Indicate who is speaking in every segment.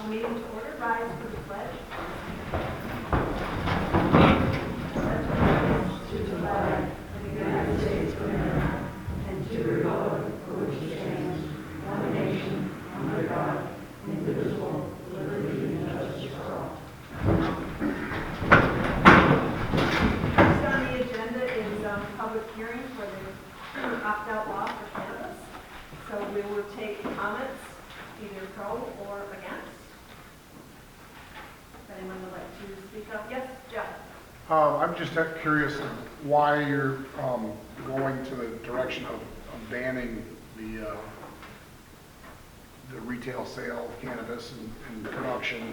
Speaker 1: meeting to order. Rise for the pledge. To the flag of the United States of America and to the republic for which it stands, one nation, under God, indivisible, with liberty and justice for all. Next on the agenda is public hearing for the opt-out law for cannabis. So we will take comments, either pro or against. If anyone would like to speak up. Yes, Jeff?
Speaker 2: I'm just curious why you're going to the direction of banning the retail sale of cannabis and production.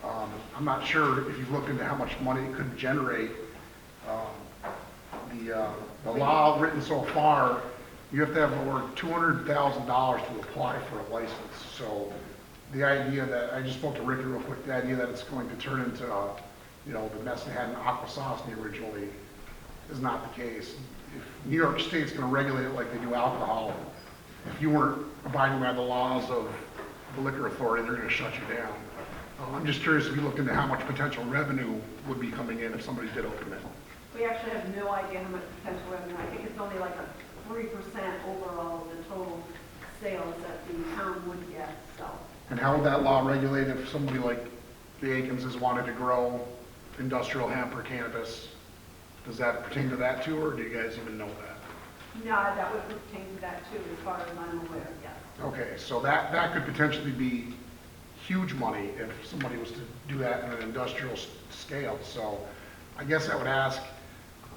Speaker 2: I'm not sure if you've looked into how much money it could generate. The law written so far, you have to have over $200,000 to apply for a license. So the idea that, I just spoke to Ricky real quick, the idea that it's going to turn into, the mess they had in Aquasasne originally is not the case. If New York State's going to regulate it like they do alcohol, if you weren't abiding by the laws of the liquor authority, they're going to shut you down. I'm just curious if you looked into how much potential revenue would be coming in if somebody did open it.
Speaker 1: We actually have no idea how much potential revenue. I think it's only like a 3% overall of the total sales that the town would get, so.
Speaker 2: And how would that law regulate if somebody like the Akinses wanted to grow industrial hemp or cannabis? Does that pertain to that too, or do you guys even know that?
Speaker 1: No, that would pertain to that too, as far as I'm aware, yes.
Speaker 2: Okay, so that could potentially be huge money if somebody was to do that in an industrial scale. So I guess I would ask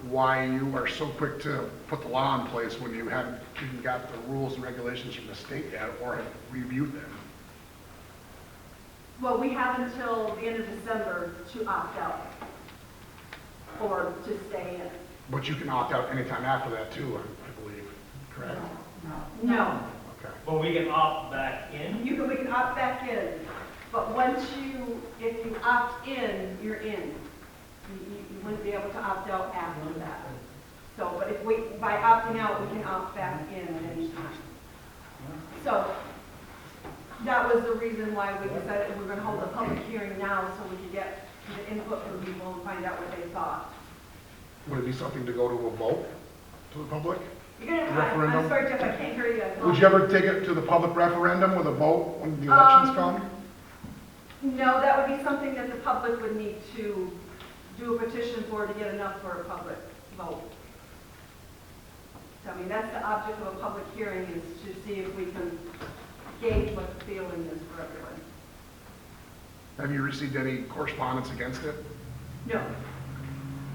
Speaker 2: why you are so quick to put the law in place when you haven't even got the rules and regulations from the state yet or have reviewed them.
Speaker 1: Well, we have until the end of December to opt out or to stay in.
Speaker 2: But you can opt out anytime after that too, I believe, correct?
Speaker 1: No.
Speaker 2: Okay.
Speaker 3: Well, we can opt back in.
Speaker 1: We can opt back in, but if you opt in, you're in. You wouldn't be able to opt out after that. So, but by opting out, we can opt back in at any time. So, that was the reason why we decided we were going to hold a public hearing now so we could get the input from people and find out what they thought.
Speaker 2: Would it be something to go to a vote to the public?
Speaker 1: You're gonna,
Speaker 2: Referendum?
Speaker 1: I'm sorry, Jeff, I can't hear you.
Speaker 2: Would you ever take it to the public referendum with a vote when the elections come?
Speaker 1: No, that would be something that the public would need to do a petition for to get enough for a public vote. So, I mean, that's the object of a public hearing, is to see if we can gauge what the feeling is for everyone.
Speaker 2: Have you received any correspondence against it?
Speaker 1: No,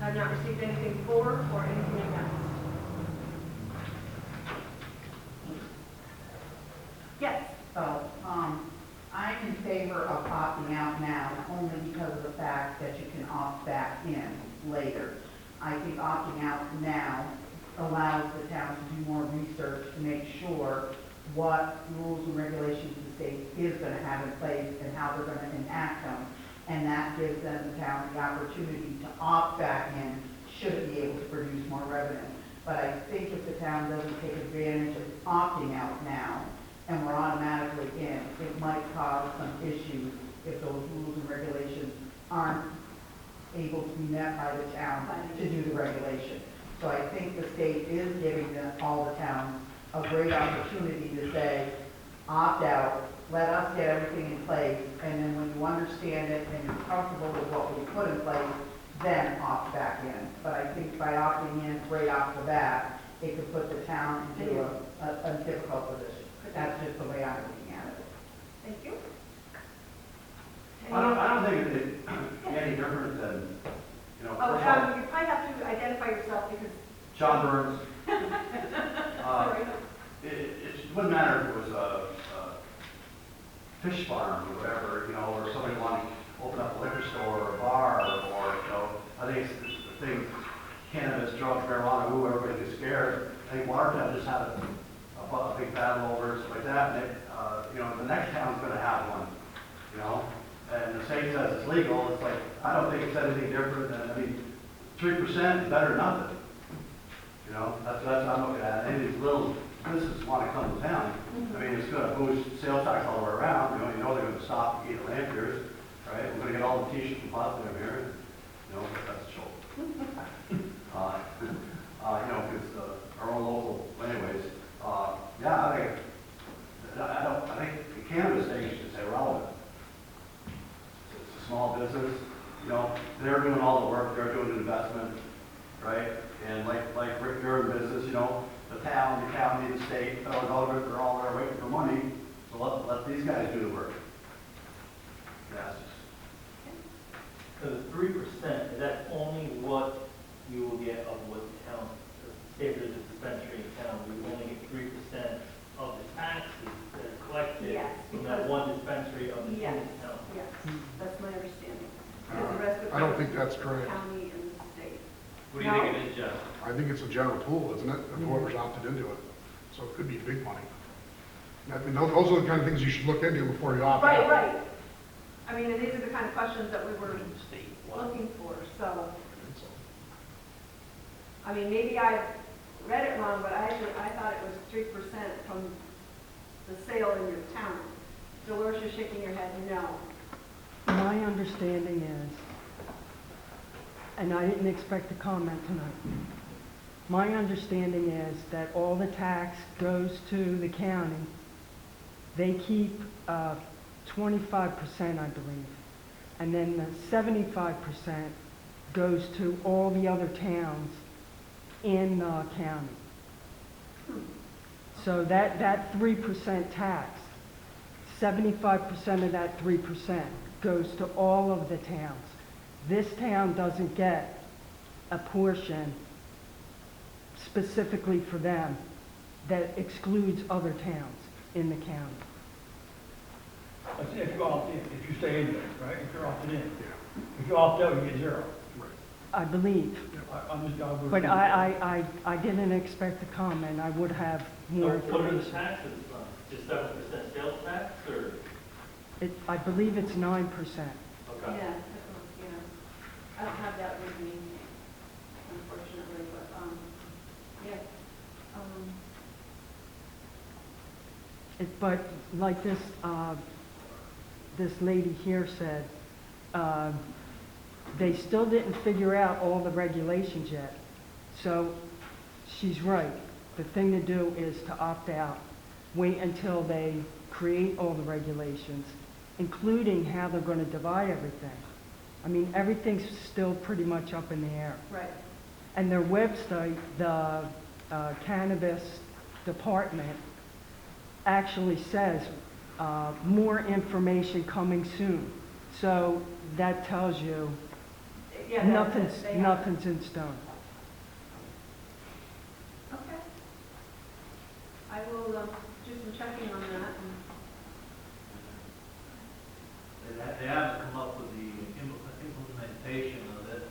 Speaker 1: I've not received anything for or anything against. Yes?
Speaker 4: So, I'm in favor of opting out now, only because of the fact that you can opt back in later. I think opting out now allows the town to do more research to make sure what rules and regulations the state is going to have in place and how they're going to enact them. And that gives them, the town, the opportunity to opt back in, should it be able to produce more revenue. But I think if the town doesn't take advantage of opting out now, and we're automatically in, it might cause some issues if those rules and regulations aren't able to be met by the town to do the regulation. So I think the state is giving all the towns a great opportunity to say, opt out, let us get everything in place, and then when you understand it and you're comfortable with what we put in place, then opt back in. But I think by opting in right off the bat, it could put the town into a difficult position. That's just the way I'm looking at it.
Speaker 1: Thank you.
Speaker 5: I don't think it'd be any different than,
Speaker 1: you probably have to identify yourself because...
Speaker 5: John Burns.
Speaker 1: Sorry.
Speaker 5: It wouldn't matter if it was a fish farm or whatever, or somebody wanting to open up a liquor store or a bar, or, I think it's the thing, cannabis, drugs, marijuana, everybody gets scared. I think Watertown just had a big battle over it, stuff like that, and the next town's going to have one, and the state says it's legal. It's like, I don't think it's anything different than, 3% is better than nothing. That's what I'm looking at. Any of these little businesses want to come to town. I mean, it's gonna boost sales tax all the way around, you know they're gonna stop and eat at Lampiers, right? We're gonna get all the t-shirts and pots in here, you know, that's a joke. You know, because our own local, anyways, yeah, I think the cannabis thing is irrelevant. It's a small business, you know, they're doing all the work, they're doing the investment, right? And like Rick, you're in business, you know, the town, the county, the state, federal government, they're all there waiting for money, so let these guys do the work. Yes.
Speaker 3: So the 3%, is that only what you will get of what the town, say if there's a dispensary in town, we will only get 3% of the taxes that are collected
Speaker 1: Yes,
Speaker 3: from that
Speaker 1: because-
Speaker 3: one dispensary of the
Speaker 1: Yes.
Speaker 3: town?
Speaker 1: Yes, that's my understanding. Because the rest of
Speaker 2: I don't
Speaker 1: it
Speaker 2: think
Speaker 1: is
Speaker 2: that's
Speaker 1: the
Speaker 2: correct.
Speaker 1: County and the state.
Speaker 3: What do you think it is, Jeff?
Speaker 2: I think it's a general pool, isn't it, of whoever's opted into it. So it could be big money. I mean, those are the kind of things you should look into before you opt out.
Speaker 1: Right, right. I mean, and these are the kind of questions that we were looking for, so, I mean, maybe I read it wrong, but I thought it was 3% from the sale in your town. Dolores, you're shaking your head, no.
Speaker 6: My understanding is, and I didn't expect to comment tonight, my understanding is that all the tax goes to the county. They keep 25%, I believe, and then the 75% goes to all the other towns in the county. So that 3% tax, 75% of that 3% goes to all of the towns. This town doesn't get a portion specifically for them that excludes other towns in the county.
Speaker 7: If you opt in, if you stay in there, right, if you're opted in. If you opt out, you get zero.
Speaker 6: I believe.
Speaker 7: I
Speaker 6: But I didn't expect to comment. I would have more
Speaker 3: What are the
Speaker 6: information.
Speaker 3: taxes from? Just 7% sales tax, or?
Speaker 6: I believe it's 9%.
Speaker 1: Yeah,
Speaker 3: Okay.
Speaker 1: yeah. I don't have that with me, unfortunately, but, yeah.
Speaker 6: But like this lady here said, they still didn't figure out all the regulations yet. So she's right. The thing to do is to opt out. Wait until they create all the regulations, including how they're going to divide everything. I mean, everything's still pretty much up in the air.
Speaker 1: Right.
Speaker 6: And their website, the cannabis department, actually says more information coming soon. So that tells you
Speaker 1: Yeah, that's it. They have it.
Speaker 6: nothing's in stone.
Speaker 1: Okay. I will do some checking on that.
Speaker 8: They haven't come up with the implementation of it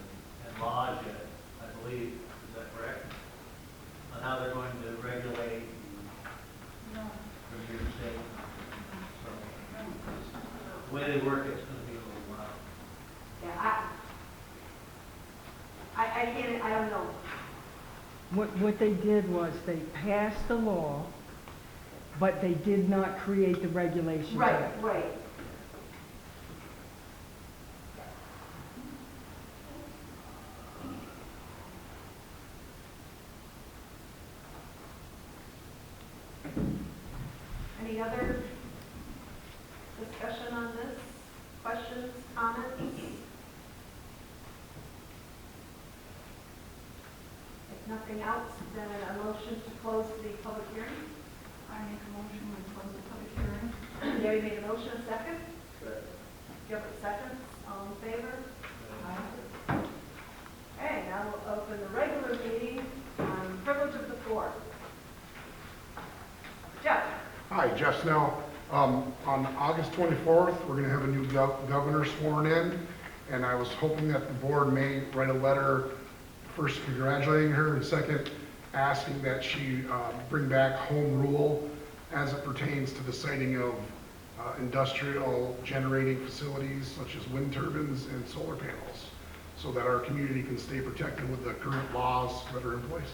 Speaker 8: and lodge it, I believe, is that correct? On how they're going to regulate from your state. So, the way they work, it's gonna be a little while.
Speaker 1: Yeah, I can't, I don't know.
Speaker 6: What they did was they passed the law, but they did not create the regulations.
Speaker 1: Right,
Speaker 6: yet.
Speaker 1: right. Any other discussion on this? Questions, comments? If nothing else, then a motion to close the public hearing. I make a motion to close the public hearing. Gary made a motion, a second? Gilbert seconds, all in favor? Aye. Okay, now we'll open the regular meeting on privilege of the floor. Jeff?
Speaker 2: Hi, Jeff Snell. On August 24th, we're going to have a new governor sworn in, and I was hoping that the board may write a letter, first congratulating her, and second, asking that she bring back home rule as it pertains to the siting of industrial generating facilities such as wind turbines and solar panels, so that our community can stay protected with the current laws that are in place.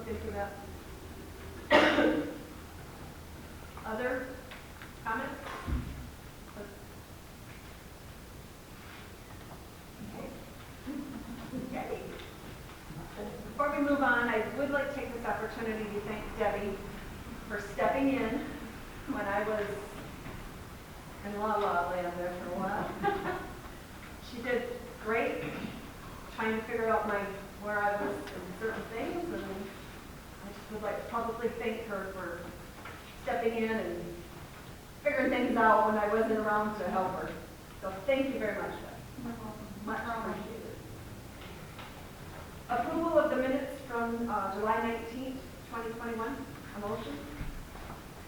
Speaker 1: look into that. Other comments? Okay. Before we move on, I would like to take this opportunity to thank Debbie for stepping in when I was in La La Land there for a while. She did great trying to figure out where I was in certain things, and I just would like to publicly thank her for stepping in and figuring things out when I wasn't around to help her. So thank you very much, Deb. Much appreciated. Approval of the minutes from July 19th, 2021. A motion?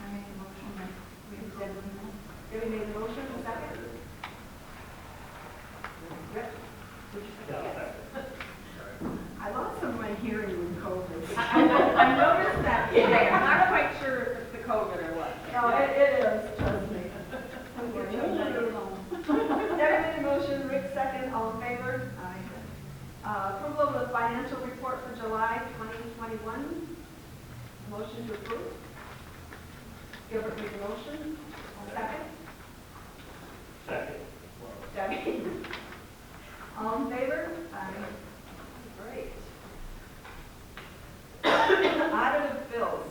Speaker 4: I make a motion that we
Speaker 1: Debbie Debbie made the motion, a second? Rick? Did you second?
Speaker 3: Yeah,
Speaker 1: Yes. I lost some of my hearing with COVID. I noticed that today. I'm not quite sure if it's the COVID or what. No, it is, trust me. Debbie made a motion, Rick second, all in favor? Aye. Approval of the financial report for July 2021. Motion to approve. Gilbert made the motion. Second.
Speaker 3: Second.
Speaker 1: Debbie. All in favor? Aye. Great. Audit of bills.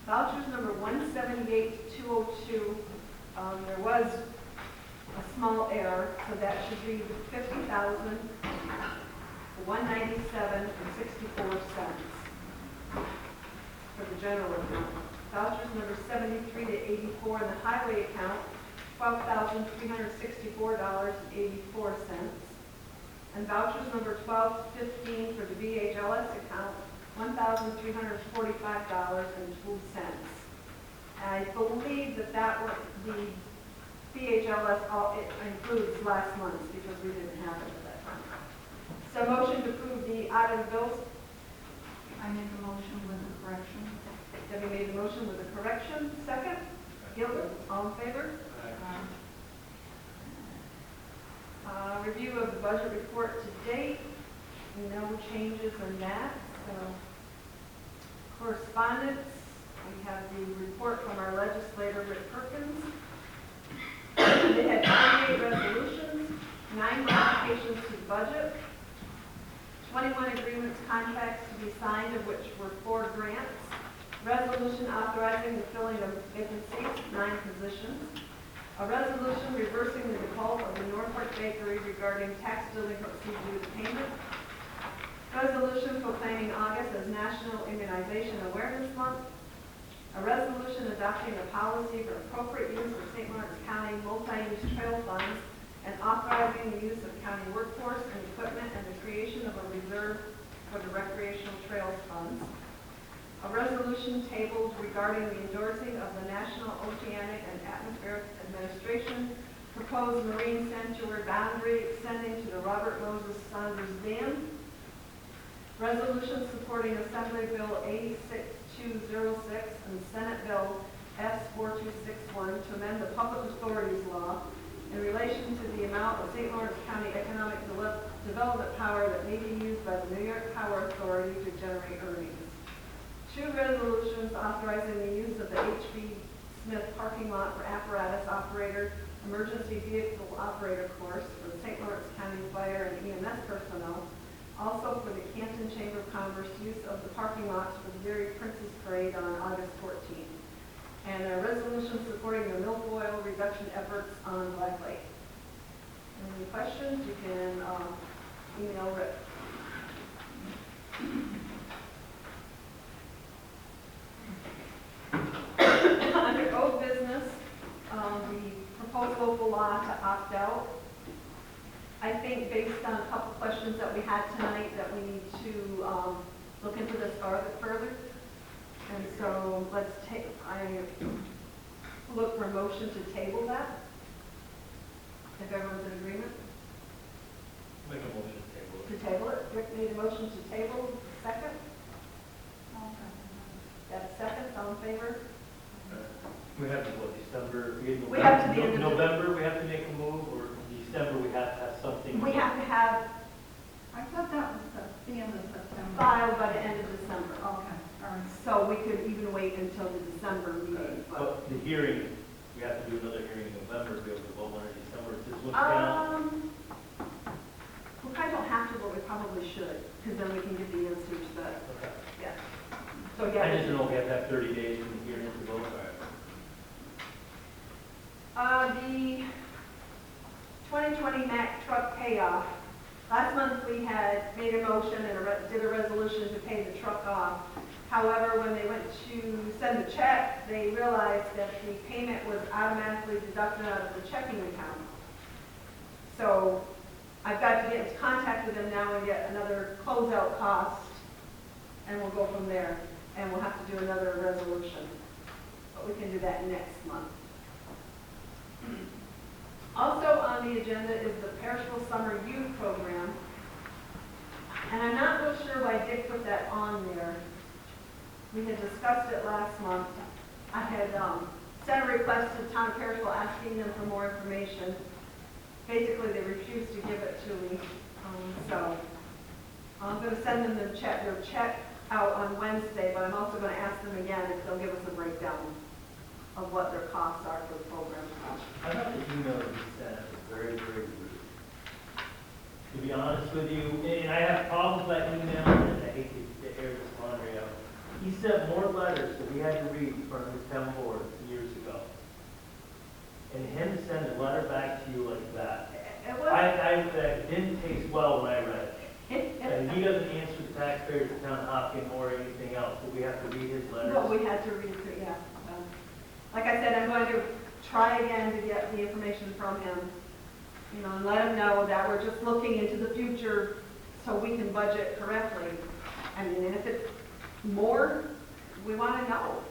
Speaker 1: Vouchers number 178-202. There was a small error, so that should be $50,197.64 for the general account. Vouchers number 73 to 84 in the highway account, $12,364.84. And vouchers number 12 to 15 for the VHLS account, $1,345.02. I believe that was the VHLS, it includes last month's because we didn't have it at that time. So motion to approve the audit of bills.
Speaker 4: I make a motion with a correction.
Speaker 1: Debbie made the motion with a correction. Second. Gilbert, all in favor? Review of the budget report to date. No changes in that. So, correspondence. We have the report from our legislator, Rick Perkins. They had 28 resolutions, 9 modifications to the budget, 21 agreements, contracts to be signed, of which were 4 grants, resolution authorizing the filling of vacancies, 9 positions, a resolution reversing the default of the Norfolk Bakery regarding tax delinquency due to payment, resolution proclaiming August as National Immunization Awareness Month, a resolution adopting a policy for appropriate use of St. Lawrence County multi-use trail funds and authorizing the use of county workforce and equipment and the creation of a reserve for the recreational trails funds. A resolution tabled regarding the endorsing of the National Oceanic and Atmospheric Administration proposed marine sanctuary boundary extending to the Robert Moses Saunders Dam. Resolution supporting Assembly Bill 86206 and Senate Bill S4261 to amend the Public Authorities Law in relation to the amount of St. Lawrence County economic development power that may be used by the New York Power Authority to generate earnings. 2 resolutions authorizing the use of the H.B. Smith parking lot for apparatus operator, emergency vehicle operator course for the St. Lawrence County Fire and EMS personnel. Also for the Canton Chamber of Commerce use of the parking lots for the Dairy Princess Parade on August 14th. And a resolution supporting the milk oil reduction efforts on Black Lake. Any questions? You can email Rick. Under old business, the proposed local law to opt out. I think based on a couple questions that we had tonight that we need to look into this further. And so I look for a motion to table that. If everyone's in agreement.
Speaker 3: Make a motion to table it.
Speaker 1: To table it. Rick made a motion to table. Second. That's second. All in favor?
Speaker 3: We have to, what, December?
Speaker 1: We have to the end of
Speaker 3: November, we have to make a move, or December, we have to have something?
Speaker 1: We have to have
Speaker 4: I thought that was the end of September.
Speaker 1: filed by the end of December.
Speaker 4: Okay, all
Speaker 1: So we could even wait until the December meeting, but.
Speaker 3: But the hearing, we have to do another hearing in November to be able to vote on it in December. Does this look down?
Speaker 1: We probably don't have to, but we probably should, because then we can get the answers that,
Speaker 3: Okay.
Speaker 1: yeah. So,
Speaker 3: I just
Speaker 1: yeah.
Speaker 3: don't know if we have to have 30 days from the hearing to vote.
Speaker 1: The 2020 Mack truck payoff. Last month, we had made a motion and did a resolution to pay the truck off. However, when they went to send the check, they realized that the payment was automatically deducted out of the checking account. So I've got to get into contact with them now and get another closeout cost, and we'll go from there. And we'll have to do another resolution. But we can do that next month. Also on the agenda is the Perishable Summer Youth Program. And I'm not real sure why Dick put that on there. We had discussed it last month. I had sent a request to the town of Perishable asking them for more information. Basically, they refused to give it to me. So I'm going to send them their check out on Wednesday, but I'm also going to ask them again if they'll give us a breakdown of what their costs are for the program.
Speaker 3: I thought the email that you sent was very, very rude. To be honest with you, and I have problems with that email, and I hate to air this laundry out. He sent more letters that we had to read from his town board years ago. And him to send a letter back to you like that, that didn't taste well when I read it. And he doesn't answer the taxpayers of town Hopkins or anything else, but we have to read his letters.
Speaker 1: But we had to read through, yeah. Like I said, I'm going to try again to get the information from him, you know, and let him know that we're just looking into the future so we can budget correctly. I mean, and if it's more, we want to know.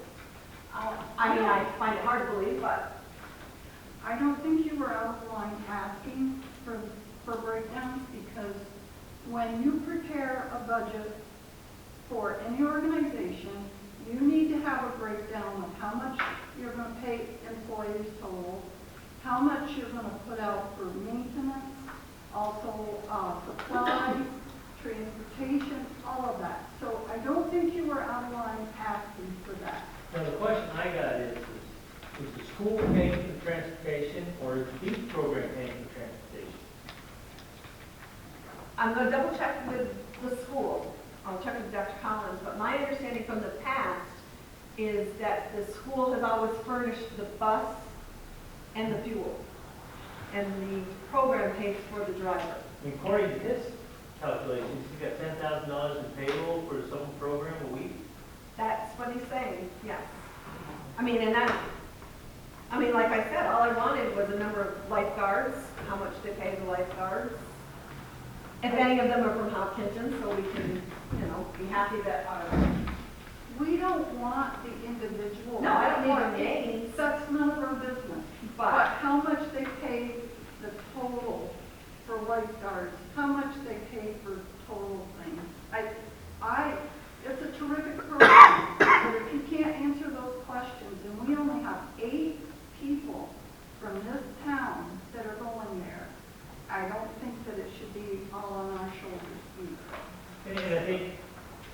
Speaker 1: I mean, I find it hard to believe, but
Speaker 9: I don't think you were out of line asking for breakdowns, because when you prepare a budget for any organization, you need to have a breakdown of how much you're going to pay employees total, how much you're going to put out for maintenance, also supplies, transportation, all of that. So I don't think you were out of line asking for that.
Speaker 3: Now, the question I got is the school paying for the transportation, or is the youth program paying for transportation?
Speaker 1: I'm going to double check with the school. I'll check with Dr. Collins, but my understanding from the past is that the school has always furnished the bus and the fuel, and the program pays for the driver.
Speaker 3: I mean, according to his calculations, he's got $10,000 in payroll for the summer program a week.
Speaker 1: That's what he's saying, yes. I mean, and that, I mean, like I said, all I wanted was a number of lifeguards, how much they pay the lifeguards. If any of them are from Hopkinton, so we can, you know, be happy that our.
Speaker 9: We don't want the individual.
Speaker 1: No, I don't need the names.
Speaker 9: That's none of our business. But how much they pay the total for lifeguards, how much they pay for total things. It's a terrific program, but if you can't answer those questions, and we only have 8 people from this town that are going there, I don't think that it should be all on our shoulders either.
Speaker 3: And I think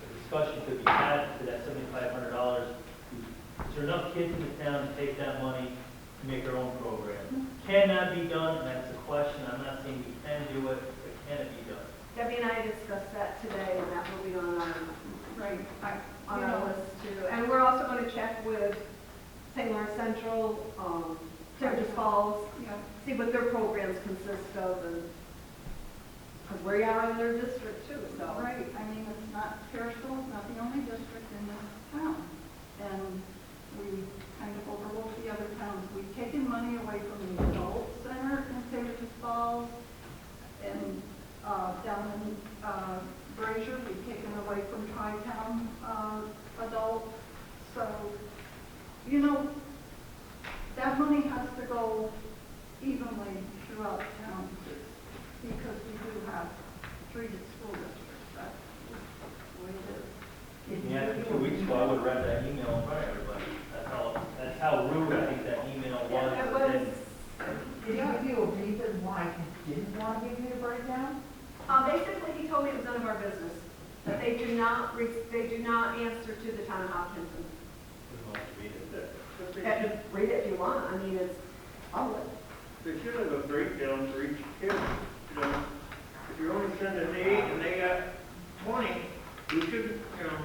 Speaker 3: the discussion could be had to that $7,500. Is there enough kids in the town to take that money to make their own program? Can that be done? And that's the question. I'm not saying you can do it, but can it be done?
Speaker 1: Debbie and I discussed that today, and that will be on our list too. And we're also going to check with St. Lawrence Central, Sturgis Falls, see what their programs consist of, and because we are in their district too, so.
Speaker 9: Right, I mean, it's not, Perishable is not the only district in this town. And we kind of overlook the other towns. We've taken money away from the adult center in Sturgis Falls, and down in Brazier, we've taken away from Tri-Town adult. So, you know, that money has to go evenly throughout town, because we do have 3 school districts. That's the way it is.
Speaker 3: Yeah, 2 weeks ago, I would have read that email in front of everybody. That's how rude I think that email was.
Speaker 1: Yeah, it was.
Speaker 10: Did he give you a reason why he didn't want to give you the breakdown?
Speaker 1: Basically, he told me it was none of our business. That they do not answer answer to the town of Hopkinton.
Speaker 3: Who wants to read it?
Speaker 11: But they
Speaker 1: And
Speaker 11: should,
Speaker 1: read it if you want, I mean, it's public.
Speaker 11: they should have a breakdown for each kid, you know. If you're only sending 8 and they got 20, you should, you know,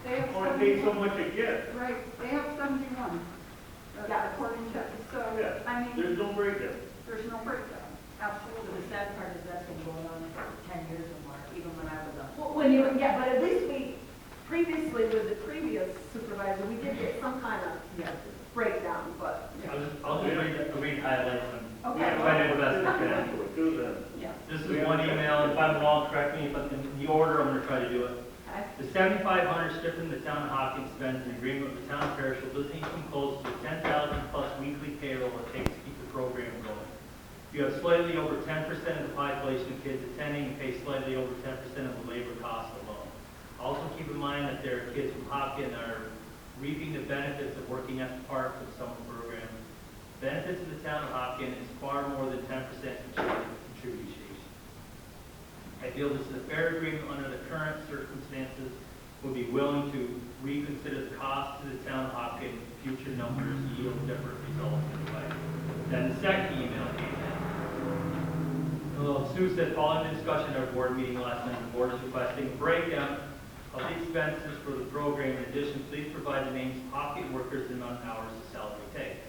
Speaker 9: They have
Speaker 11: only pay so
Speaker 9: 71.
Speaker 11: much a kid.
Speaker 9: Right, they have 71,
Speaker 1: Yeah.
Speaker 9: according to, so,
Speaker 11: Yeah,
Speaker 9: I mean,
Speaker 11: there's no breakdown.
Speaker 9: there's no breakdown, absolutely.
Speaker 10: The sad part is that's been going on for 10 years or more, even when I was up.
Speaker 1: Well, when you, yeah, but at least we, previously with the previous supervisor, we did get some kind of breakdown, but.
Speaker 3: I'll just read highlights and
Speaker 1: Okay.
Speaker 3: try to invest in that.
Speaker 11: Do that.
Speaker 3: This is one email, if I'm wrong, correct me, but in the order, I'm gonna try to do it.
Speaker 1: Okay.
Speaker 3: The 7,500 stipend the town of Hopkins spends in agreement with the town of Perishable doesn't even come close to the 10,000 plus weekly payroll it takes to keep the program going. You have slightly over 10% of the population of kids attending and pay slightly over 10% of the labor cost alone. Also keep in mind that there are kids from Hopkins are reaping the benefits of working at the park for the summer program. Benefits of the town of Hopkins is far more than 10% contribution. I feel this is a fair agreement under the current circumstances. Would be willing to reconsider the cost to the town of Hopkins if future numbers yield different results in the way. Then the second email came in. Well, Sue said, following the discussion at our board meeting last night, the board is requesting a breakdown of the expenses for the program. In addition, please provide the names of Hopkins workers and amount of hours the salary takes.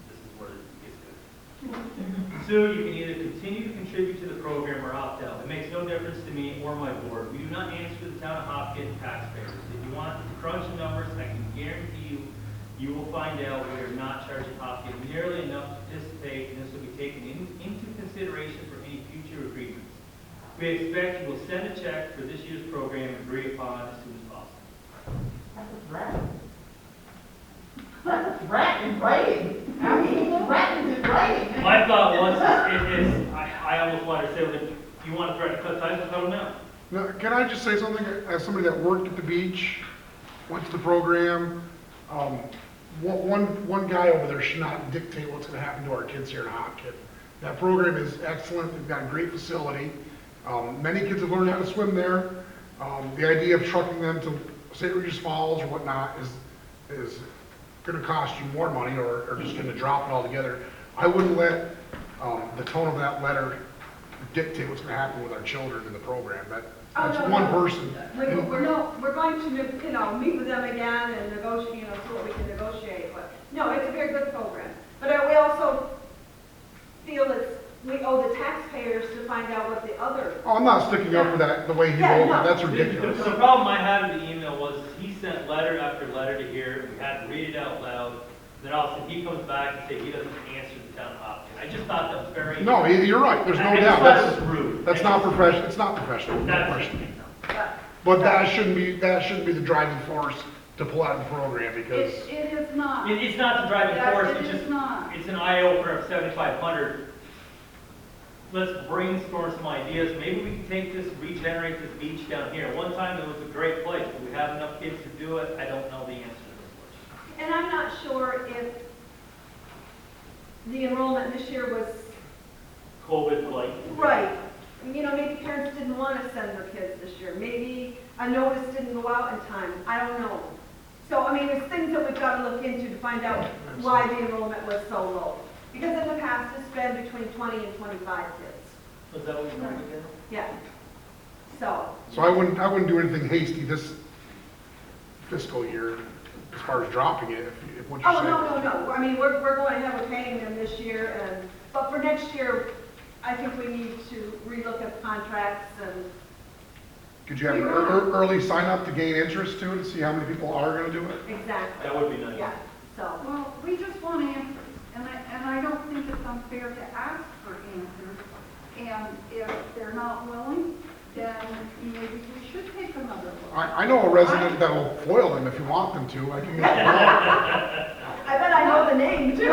Speaker 3: This is where it gets good. Sue, you can either continue to contribute to the program or opt out. It makes no difference to me or my board. We do not answer to the town of Hopkins taxpayers. If you want to crunch the numbers, I can guarantee you, you will find out we are not charging Hopkins nearly enough to participate, and this will be taken into consideration for any future agreements. We expect you will send a check for this year's program and agree upon as soon as possible.
Speaker 10: That's a threat. That's a threat in writing. I mean, threatens in writing.
Speaker 3: My thought was, I almost wanted to say, well, if you want to threaten to cut ties, cut them out.
Speaker 2: Now, can I just say something, as somebody that worked at the beach, went to the program, one guy over there should not dictate what's gonna happen to our kids here in Hopkins. That program is excellent, they've got a great facility. Many kids have learned how to swim there. The idea of trucking them to St. Regis Falls or whatnot is gonna cost you more money or just gonna drop it altogether. I wouldn't let the tone of that letter dictate what's gonna happen with our children in the program. That's
Speaker 1: no,
Speaker 2: one
Speaker 1: no.
Speaker 2: person.
Speaker 1: We're going to, meet with them again and negotiate, see what we can negotiate, but, no, it's a very good program. But we also feel we owe the taxpayers to find out what the other.
Speaker 2: Oh, I'm not sticking up for that the way he
Speaker 1: Yeah,
Speaker 2: wrote it,
Speaker 1: no.
Speaker 2: that's
Speaker 3: The
Speaker 2: ridiculous.
Speaker 3: problem I had with the email was he sent letter after letter to here, we had to read it out loud. Then all of a sudden he comes back and says he doesn't answer the town of Hopkins. I just thought that was very.
Speaker 2: No, you're right, there's no
Speaker 3: I just
Speaker 2: doubt.
Speaker 3: thought it
Speaker 2: That's,
Speaker 3: was rude.
Speaker 2: that's not professional, it's not professional, no
Speaker 3: That's
Speaker 2: question.
Speaker 1: But
Speaker 2: But that shouldn't be the driving force to pull out of the program because,
Speaker 9: It is not.
Speaker 3: It's not the driving
Speaker 9: Yeah,
Speaker 3: force,
Speaker 9: it
Speaker 3: it's
Speaker 9: is
Speaker 3: just,
Speaker 9: not.
Speaker 3: it's an eye opener of 7,500. Let's brainstorm some ideas. Maybe we can take this, regenerate this beach down here. One time it was a great place. Do we have enough kids to do it? I don't know the answer to this
Speaker 1: And I'm not sure if the enrollment this year was
Speaker 3: question. COVID, like.
Speaker 1: right. Maybe parents didn't want to send their kids this year. Maybe a notice didn't go out in time. I don't know. So, there's things that we've got to look into to find out why the enrollment was so low. Because in the past, it's been between 20 and 25 kids.
Speaker 3: Was that what you wanted to do?
Speaker 1: Yeah. So,
Speaker 2: I wouldn't do anything hasty this fiscal year as far as dropping it, if what you're
Speaker 1: oh,
Speaker 2: saying.
Speaker 1: no. We're going ahead with paying them this year, but for next year, I think we need to relook at contracts and.
Speaker 2: Could you have an early sign up to gain interest to it, to see how many people are gonna do it?
Speaker 1: Exactly.
Speaker 3: That would be nice.
Speaker 1: Yeah, so.
Speaker 9: Well, we just want answers, and I don't think it's unfair to ask for answers. And if they're not willing, then maybe we should take another look.
Speaker 2: I know a resident that will foil them if you want them to. I can.
Speaker 1: I bet I know the name too.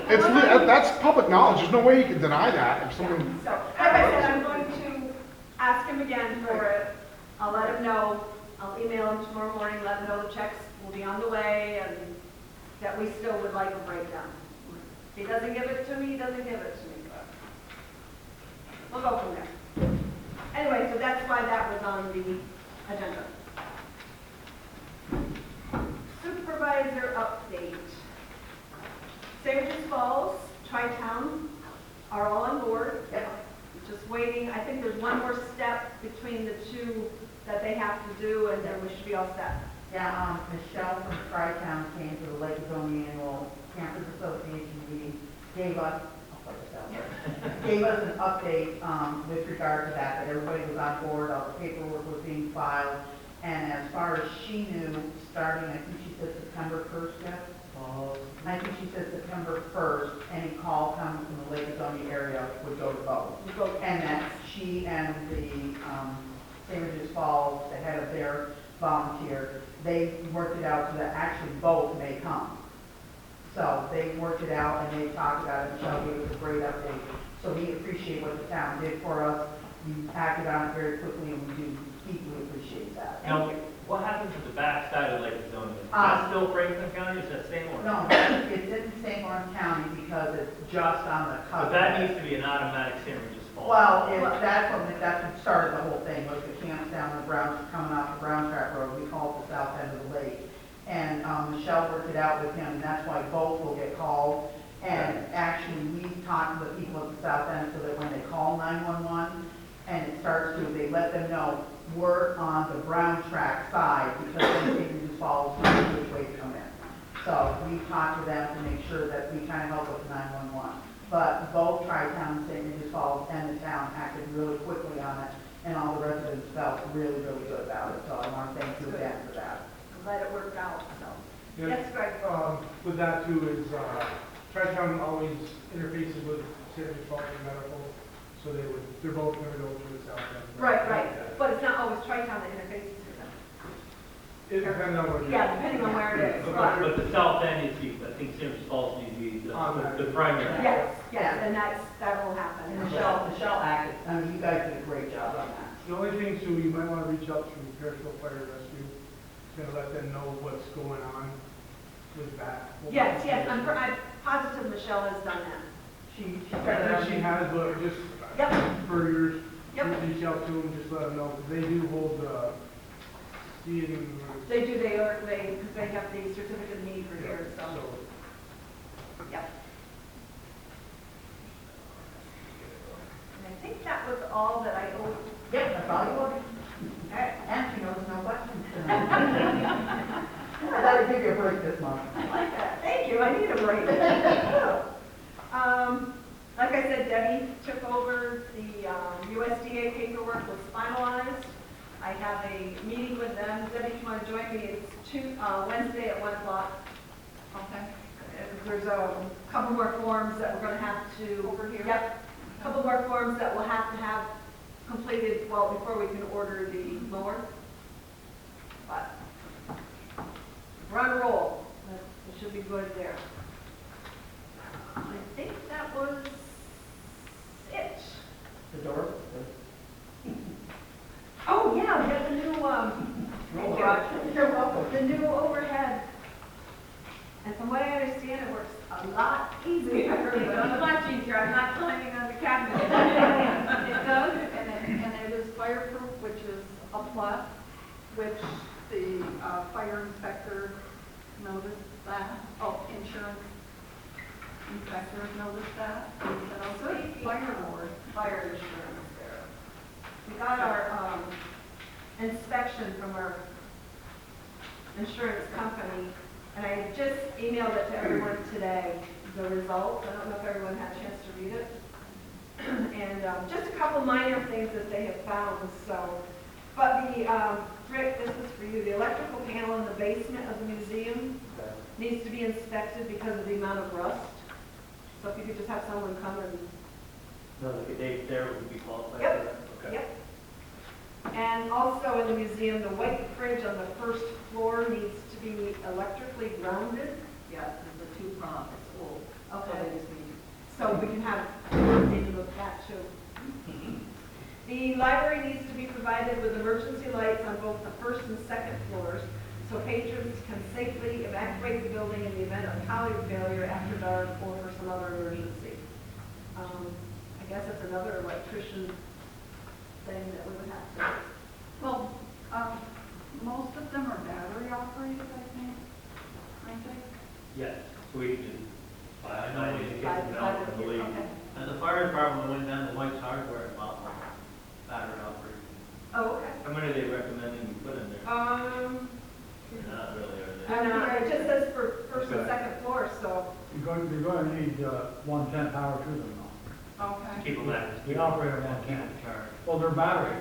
Speaker 2: That's public knowledge. There's no way you can deny that if someone.
Speaker 1: So, like I said, I'm going to ask him again for it. I'll let him know. I'll email him tomorrow morning, let him know the checks will be on the way and that we still would like a breakdown. If he doesn't give it to me, he doesn't give it to me, but we'll go from there. Anyway, so that's why that was on the agenda. Tri-Town are all on board.
Speaker 4: Yep.
Speaker 1: Just waiting. I think there's one more step between the two that they have to do, and then we should be all set.
Speaker 4: Yeah, Michelle from Tri-Town came to the Lake Zone Annual Campus Association meeting, gave us an update with regard to that everybody was on board, all the paperwork was being filed, and as far as she knew, starting, I think she said September 1st, Jeff? I think she said September 1st, any call coming from the Lake Zone area would go to both. And that she and the St. Regis Falls, the head of their volunteer, they worked it out so that actually both may come. So they worked it out and they talked about it. Michelle gave us a great update. So we appreciate what the town did for us. We acted on it very quickly and we do deeply appreciate that.
Speaker 3: Now, what happens to the back side of Lake Zone? Is that still Franklin County or is that St. Lawrence?
Speaker 4: No, it's in St. Lawrence County because it's just on the
Speaker 3: But
Speaker 4: cusp.
Speaker 3: that needs to be an automatic St. Regis Falls.
Speaker 4: Well, that's what started the whole thing, was the camps down the Brown, coming off the Brown Track Road, we call it the south end of the lake. And Michelle worked it out with him, and that's why both will get called. And actually, we talked to the people at the south end so that when they call 911, and it starts to, they let them know, we're on the Brown Track side, because then St. Regis Falls knows which way to come in. So we talked to them to make sure that we kind of help with the 911. But both Tri-Town, St. Regis Falls, and the town acted really quickly on it, and all the residents felt really, really good about it. So I want to thank you again for that.
Speaker 1: I'm glad it worked out, so.
Speaker 12: Yeah,
Speaker 1: Yes, Greg?
Speaker 12: With that too is, Tri-Town always interfaces with St. Regis Falls Medical, so they're both going to go to the south end.
Speaker 1: Right. But it's not always Tri-Town that interfaces with them.
Speaker 12: It depends on what you're.
Speaker 1: Yeah, depending on where it is.
Speaker 3: But the south end needs to be, I think St. Regis Falls needs to be the primary.
Speaker 1: Yes, and that will happen.
Speaker 4: And Michelle acted, I mean, you guys did a great job on that.
Speaker 12: The only thing, Sue, you might want to reach out to Perishable Fire Rescue, to let them know what's going on with that.
Speaker 1: Yes, I'm positive Michelle has done that.
Speaker 4: She
Speaker 12: I think she has, but just
Speaker 1: Yep.
Speaker 12: for yours,
Speaker 1: Yep.
Speaker 12: reach out to them, just let them know, because they do hold the seeing.
Speaker 1: They do, because they have the certificate of need for here, so. Yep. And I think that was all that I owed.
Speaker 4: Yep, that's all you wanted. And she knows no questions tonight. I thought I'd give you a break this month.
Speaker 1: I like that. Thank you, I need a break. Like I said, Debbie took over the USDA paperwork was finalized. I have a meeting with them. Debbie, if you want to join me, it's Wednesday at 1 o'clock.
Speaker 9: Okay.
Speaker 1: There's a couple more forms that we're going to have to.
Speaker 9: Over here?
Speaker 1: Yep. A couple more forms that we'll have to have completed, well, before we can order the mower. But we're on a roll. It should be good there. I think that was it.
Speaker 4: The door?
Speaker 1: Oh, yeah, we got the new,
Speaker 4: You're welcome.
Speaker 1: the new overhead. And from what I understand, it works a lot easier. It's much easier. I'm not climbing on the cabinet.
Speaker 9: It does, and it is fireproof, which is a plus, which the fire inspector noticed that. Oh, insurance inspector noticed that. He said, oh, good,
Speaker 1: Fire insurance there. We got our inspection from our insurance company, and I just emailed it to everyone today, the results. I don't know if everyone had a chance to read it. And just a couple minor things that they have found, so. But Rick, this is for you. The electrical panel in the basement of the museum needs to be inspected because of the amount of rust. So if you could just have someone come and.
Speaker 3: No, like a date there would be qualified for
Speaker 1: Yep.
Speaker 3: that? Okay.
Speaker 1: Yep. And also in the museum, the white fridge on the first floor needs to be electrically grounded.
Speaker 10: Yeah, the two prom, it's old.
Speaker 1: Okay. So we can have coordinated with that too. The library needs to be provided with emergency lights on both the first and second floors, so patrons can safely evacuate the building in the event of power failure after dark or for some other emergency. I guess it's another electrician thing that we would have to.
Speaker 9: well, most of them are battery operated, I think, aren't they?
Speaker 3: Yes, so we can just
Speaker 8: I know you get them out, I believe.
Speaker 1: Okay.
Speaker 8: And the fire department went down to White's Hardware and bought one, battery operated.
Speaker 1: Oh, okay.
Speaker 3: How many are they recommending you put in there?
Speaker 8: They're not really, are they?
Speaker 1: And, it just says for first and
Speaker 3: Okay.
Speaker 1: second floor, so,
Speaker 7: You're going to need 110 power to them now.
Speaker 9: Okay.
Speaker 3: Keep them at.
Speaker 7: We operate on
Speaker 3: Keep
Speaker 7: 110.
Speaker 3: them charged.
Speaker 7: Well, they're battery.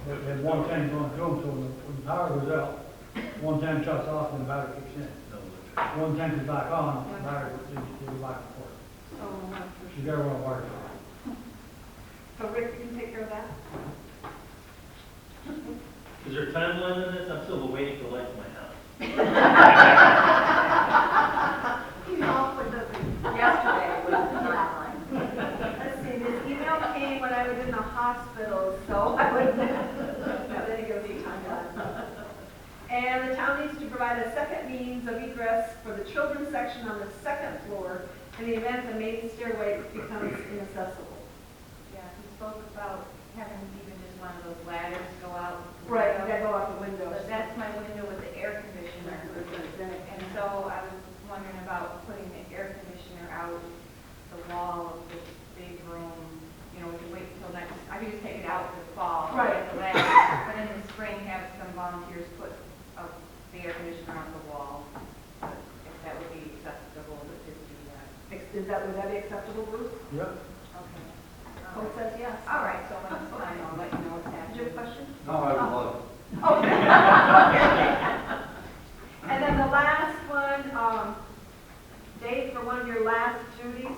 Speaker 7: They have 110 going to them, so when the power goes out, 110 shuts off and the battery kicks in.
Speaker 3: No, they're-
Speaker 7: 110 is back on, the battery goes back and forth.
Speaker 9: So electrician.
Speaker 7: You gotta run a water.
Speaker 1: so Rick, you can take care of that?
Speaker 3: Is there a time limit on this? I'm still waiting for lights in my house.
Speaker 1: He's off with the, yesterday was the deadline. Let's see, this email came when I was in the hospital, so I wouldn't, then it goes to time line. And the town needs to provide a second means of egress for the children's section on the second floor in the event the main stairway becomes inaccessible.
Speaker 13: Yeah, he spoke about having even just one of those ladders go out. the
Speaker 1: Right,
Speaker 13: window.
Speaker 1: that go out the window.
Speaker 13: But that's my window with the air conditioner. And so I was wondering about putting the air conditioner out the wall of this big room. You know, we could wait until next, I could just take it out this fall.
Speaker 1: Right.
Speaker 13: The ladder, but in the spring have some volunteers put the air conditioner on the wall. If that would be acceptable to just do that.
Speaker 1: Would that be acceptable, Bruce?
Speaker 7: Yep.
Speaker 13: Okay.
Speaker 1: Code says yes.
Speaker 13: All right, so when it's time, I'll let you know what's
Speaker 1: Did
Speaker 13: happening.
Speaker 1: you have a question?
Speaker 5: No, I would love it.
Speaker 1: Okay. And then the last one, Dave, for one of your last duties,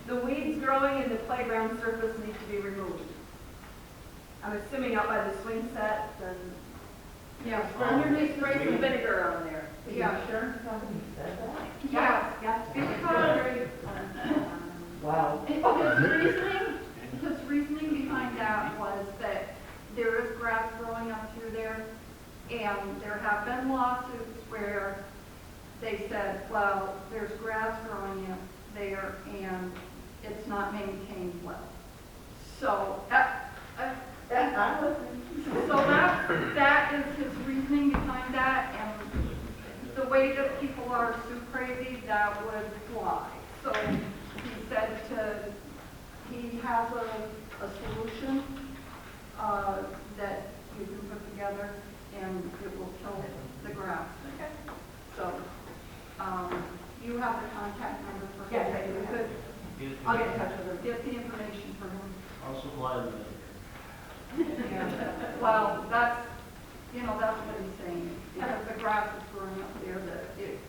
Speaker 1: the weeds growing in the playground surface need to be removed. I'm assuming out by the swing set and,
Speaker 9: Yeah,
Speaker 1: underneath, spray some vinegar on there.
Speaker 9: yeah,
Speaker 10: Insurance company said that?
Speaker 9: yeah,
Speaker 1: Yeah.
Speaker 9: because,
Speaker 10: Wow.
Speaker 9: his reasoning behind that was that there is grass growing up through there, and there have been lawsuits where they said, well, there's grass growing up there, and it's not maintained well. So,
Speaker 10: I'm listening.
Speaker 9: so that is his reasoning behind that, and the way that people are so crazy, that would fly. So he said he has a solution that you can put together, and it will kill the grass.
Speaker 1: Okay.
Speaker 9: So, you have the contact number for him.
Speaker 1: Yes, I do.
Speaker 9: You could
Speaker 1: I'll get in touch with her.
Speaker 9: get the information for him.
Speaker 3: I'll supply them.
Speaker 9: Yeah. Well, that's what he's saying, because the grass is growing up there, that it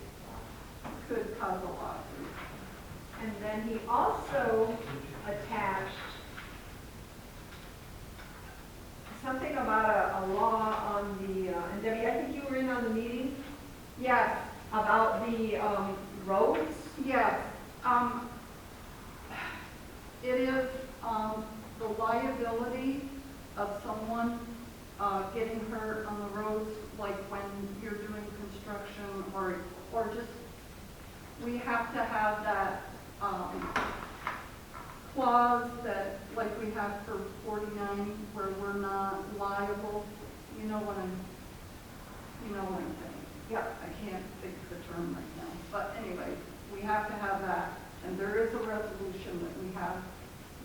Speaker 9: could cause a lawsuit.
Speaker 1: And then he also attached something about a law on the, and Debbie, I think you were in on the meeting,
Speaker 9: Yes,
Speaker 1: about the roads.
Speaker 9: yes. It is, the liability of someone, getting hurt on the roads, like when you're doing construction, or just, we have to have that, clause that, like we have for 49, where we're not liable. You know what I'm saying?
Speaker 1: Yep.
Speaker 9: I can't think of the term right now, but anyway, we have to have that, and there is a resolution that we have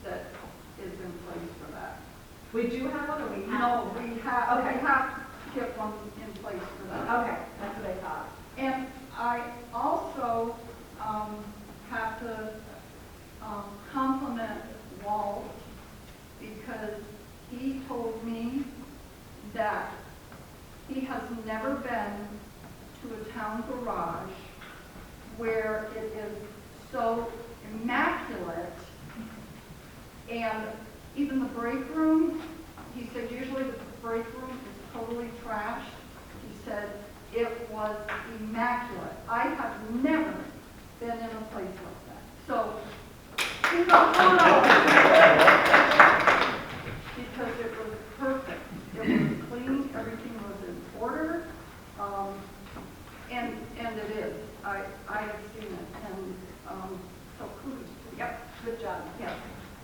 Speaker 9: that is in place for that.
Speaker 1: We do have one, or we have?
Speaker 9: No, we have
Speaker 1: Okay.
Speaker 9: to get one in place for that.
Speaker 1: Okay, that's what I thought.
Speaker 9: And I also have to compliment Walt, because he told me that he has never been to a town garage where it is so immaculate, and even the break room, he said usually the break room is totally trashed. He said it was immaculate. I have never been in a place like that. So, because it was perfect. It was clean, everything was in order, and it is. I have seen it, and so kudos to you.
Speaker 1: Yep, good job.
Speaker 9: Yeah.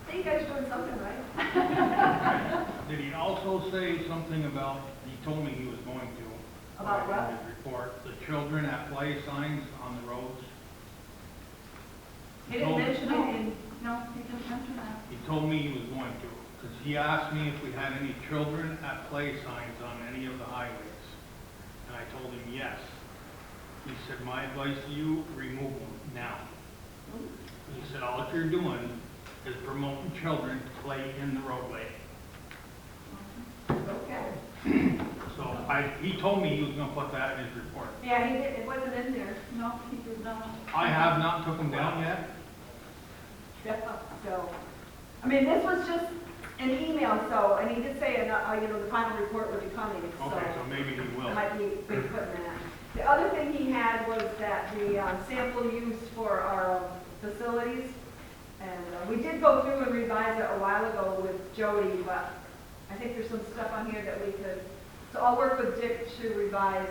Speaker 1: I think you guys are doing something right.
Speaker 14: Did he also say something about, he told me he was going to.
Speaker 1: About what?
Speaker 14: In his report, the children at play signs on the roads?
Speaker 1: He didn't mention it in,
Speaker 9: No, he didn't mention that.
Speaker 14: He told me he was going to, because he asked me if we had any children at play signs on any of the highways. And I told him yes. He said, my advice to you, remove them now. He said, all that you're doing is promoting children to play in the roadway.
Speaker 1: okay.
Speaker 14: So he told me he was gonna put that in his report.
Speaker 1: Yeah, he did, it wasn't in there.
Speaker 9: No, he did not.
Speaker 14: I have not took them down yet.
Speaker 1: Yeah, so, I mean, this was just an email, so, and he did say, the final report would be coming, so.
Speaker 14: Okay, so maybe he will.
Speaker 1: It might be putting that. The other thing he had was that the sample use for our facilities, and we did go through and revise it a while ago with Jody, but I think there's some stuff on here that we could, so I'll work with Dick to revise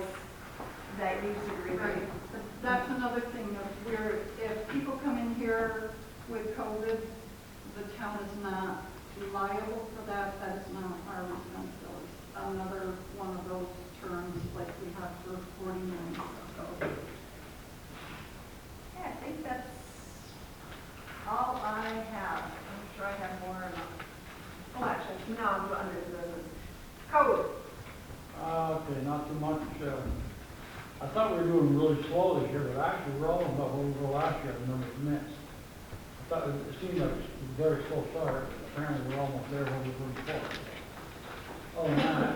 Speaker 1: that use agreement.
Speaker 9: Right. That's another thing, if people come in here with COVID, the town is not liable for that. That is not our responsibility. Another one of those terms like we have for 40 million. So,
Speaker 1: Yeah, I think that's all I have. I'm sure I have more or not. Oh, actually, no, I'm under the business. Code.
Speaker 7: Okay, not too much, I thought we were doing really slow this year, but actually we're all about where we were last year, the number of minutes. I thought it seemed like a very slow start, apparently we're almost there where we were before. Other than that,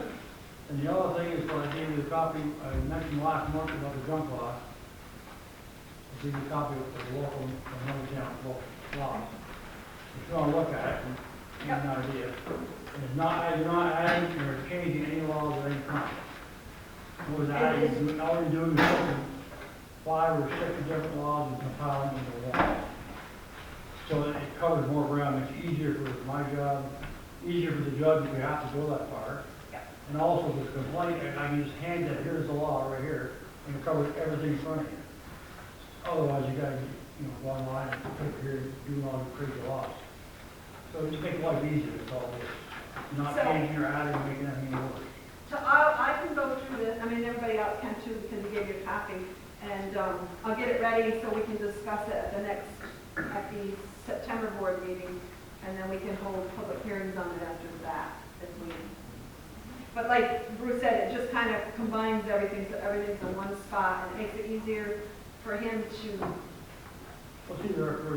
Speaker 7: and the other thing is, when I gave you the copy, I mentioned last month about the junk law. I gave you a copy of the local, another town, local laws. If you want to look at it, you have an idea. It's not, you're not adding or changing any laws of any kind. What was adding, all you're doing is taking 5 or 6 different laws and compiling them into one. So that it covers more ground, makes it easier for my job, easier for the judge if we have to go that far. And also with the complaint, I can just hand it, here's the law right here, and it covers everything in front of you. Otherwise, you gotta, go online and click here, do all the crazy laws. So it just makes life easier, that's all it is. You're not changing or adding or making anything worse.
Speaker 1: So I can go through this, I mean, everybody else can too, because he gave you a copy. And I'll get it ready so we can discuss it at the September board meeting. And then we can hold public hearings on it after that, if we. But like Bruce said, it just kind of combines everything, so everything's in one spot, and it makes it easier for him to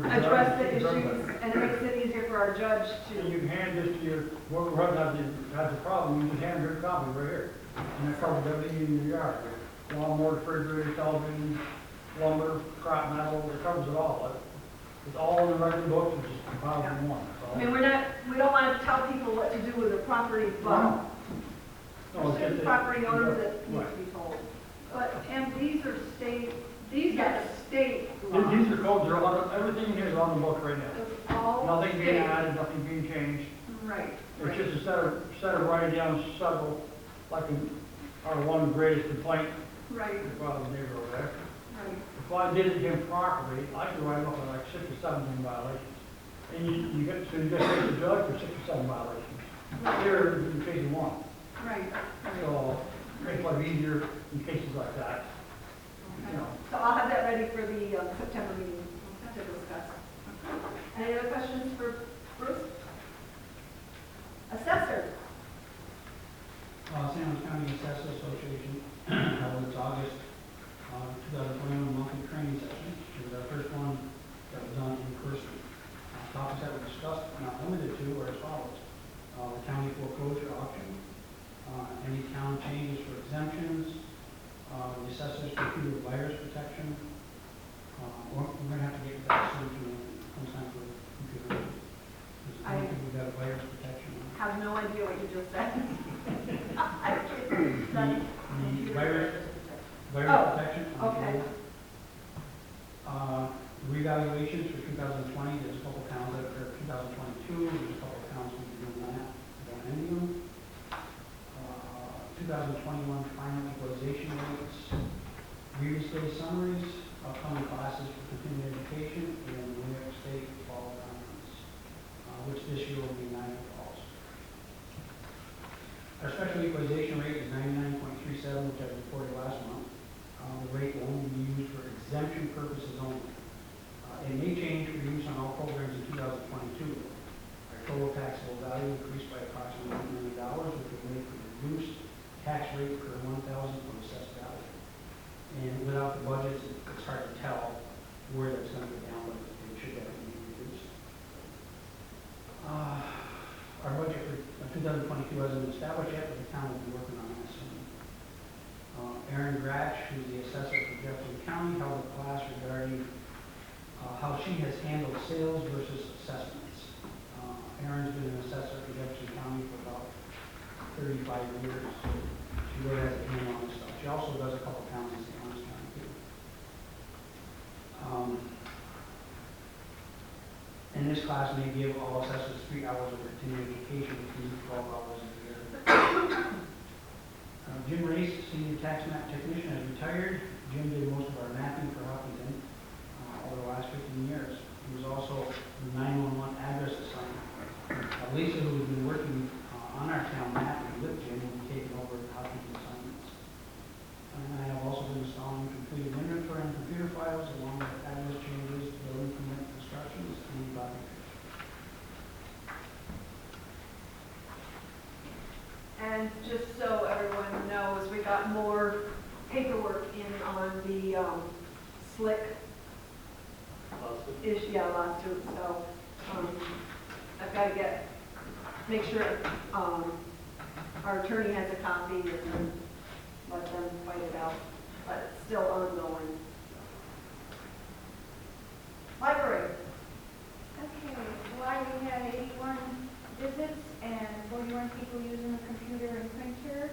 Speaker 1: address the issues, and it makes it easier for our judge
Speaker 7: And
Speaker 1: to.
Speaker 7: you can hand this to your, whoever has the problem, you just hand her a copy right here. And it covers everything in your yard. Lawnmower, refrigerator, television, lumber, scrap metal, it covers it all. It's all in the record books, it's just compiled in one.
Speaker 1: I mean, we don't want to tell people what to do with their property, but
Speaker 7: No, it's
Speaker 1: there's
Speaker 7: just
Speaker 1: property owners that need
Speaker 7: right.
Speaker 1: to be told.
Speaker 9: and these are state laws.
Speaker 7: These are codes, they're on, everything in here is on the book right now.
Speaker 9: It's all
Speaker 7: Nothing being
Speaker 9: state.
Speaker 7: added, nothing being changed.
Speaker 9: Right.
Speaker 7: It's just instead of writing down several, like our one greatest complaint,
Speaker 9: Right,
Speaker 7: the father's neighbor over there.
Speaker 9: right.
Speaker 7: If I did it again properly, I could write up on like 6 or 17 violations. And you get to face the judge for 6 or 7 violations. Here, you're facing one.
Speaker 9: Right.
Speaker 7: So, make life easier in cases like that.
Speaker 1: So I'll have that ready for the September meeting to discuss. Any other questions for Bruce? Assessor.
Speaker 15: San Luis County Assessor Association held its August 2021 monthly training session. It was our first one that was done in person. Topics that were discussed, but not limited to, were as follows. The county foreclosure auction, any town changes for exemptions, the assessor's computer virus protection. We're going to have to get to that soon when it comes time for computer. I don't think we've got a virus protection.
Speaker 1: I have no idea what you just said.
Speaker 15: The virus protection.
Speaker 1: Okay.
Speaker 15: Revaluations for 2020, there's a couple towns that are 2022, there's a couple towns that are doing that, don't any of them. 2021 final equalization rates, previous day summaries, upcoming classes for continuing education, and New York State fall conference, which this year will be Niagara Falls. Our special equalization rate is 99.37, which I reported last month. The rate will only be used for exemption purposes only. It may change for programs in 2022. Our total taxable value increased by approximately $1 million, which would make the reduced tax rate per 1,000 from assessed value. And without the budgets, it's hard to tell where that's going to go down, but it should definitely be reduced. Our budget for 2022 hasn't been established yet, but the town will be working on that soon. Erin Gratch, who's the assessor for Jefferson County, held a class regarding how she has handled sales versus assessments. Erin's been an assessor for Jefferson County for about 35 years. She really has a handle on this stuff. She also does a couple towns in St. Lawrence County too. And this class may give all assessors 3 hours of continuing education, which means 12 hours a year. Jim Race, senior tax map technician, has retired. Jim did most of our mapping for Hopkinton over the last 15 years. He was also the 911 address assignment. Lisa, who has been working on our town mapping with Jim, will be taking over the Hopkinton assignments. And I have also been installing completed inventory and computer files along with address changes, building permit instructions, and documentation.
Speaker 1: And just so everyone knows, we got more paperwork in on the slick issue, lawsuit. So I've got to make sure our attorney has a copy and let them fight it out. But it's still ongoing. Library.
Speaker 13: Okay, July we had 81 visits and 41 people using the computer and printer.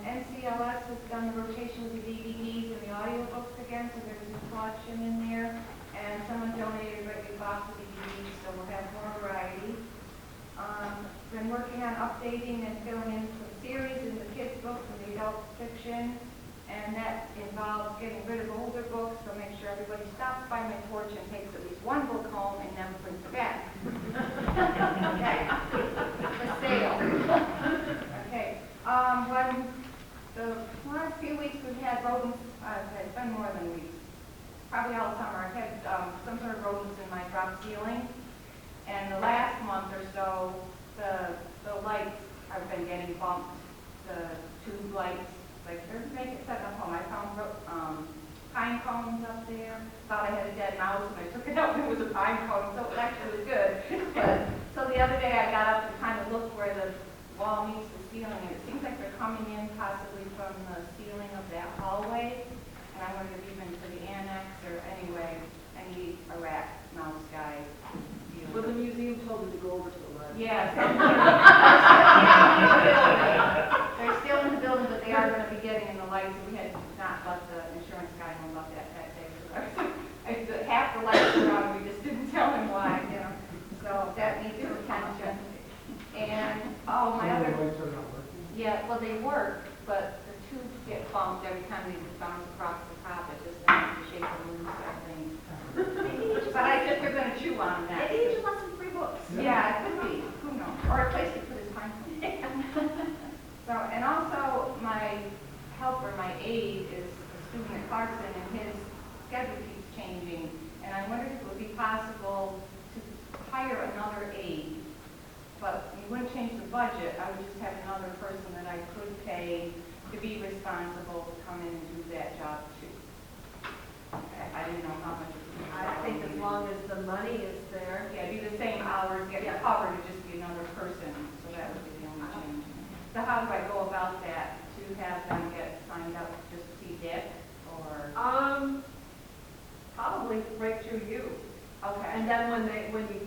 Speaker 13: NCLS has done the rotation of the DVDs and the audiobooks again, so there's a collection in there. And someone donated a great big box of DVDs, so we'll have more variety. Been working on updating and filling in some series in the kids' books and the adult fiction. And that involves getting rid of older books, so make sure everybody stops by my porch and takes at least one book home and never brings it back. Okay, for sale. Okay, when the last few weeks we've had rodents, it's been more than weeks, probably all summer. I've had some sort of rodents in my drop ceiling, and the last month or so, the lights have been getting bumped, the tube lights. Like, they're making setting up home. I found pine cones up there. Thought I had a dead mouse, and I took it out, and it was a pine cone, so it actually was good. But so the other day, I got up and kind of looked where the wall meets the ceiling, and it seems like they're coming in possibly from the ceiling of that hallway. And I wonder if even to the annex or anyway, any rat mouse guys.
Speaker 1: Well, the museum told me to go over to the library.
Speaker 13: Yeah, they're still in the building, but they are going to be getting in the lights. We had not let the insurance guy know about that day. So half the lights were on, we just didn't tell him why, you know. So that needs attention. And my other, yeah, well, they work, but the tubes get bumped every time they bounce across the top. It just makes the shape of the loose, I think. But I think they're going to chew on that.
Speaker 1: Maybe you should want some free books.
Speaker 13: Yeah, it could be. Who knows? Or a place to put his pine cone. So, and also my helper, my aide, is a student at Clarkson, and his schedule keeps changing. And I wondered if it would be possible to hire another aide. But you wouldn't change the budget. I would just have another person that I could pay to be responsible to come in and do that job too. I didn't know how much it would be.
Speaker 1: I think as long as the money is there.
Speaker 13: Yeah, it'd be the same hours, get covered, it'd just be another person, so that would be the only change. So how do I go about that, to have them get signed up just to see Dick, or?
Speaker 1: Probably right through you.
Speaker 13: Okay.
Speaker 1: And then when you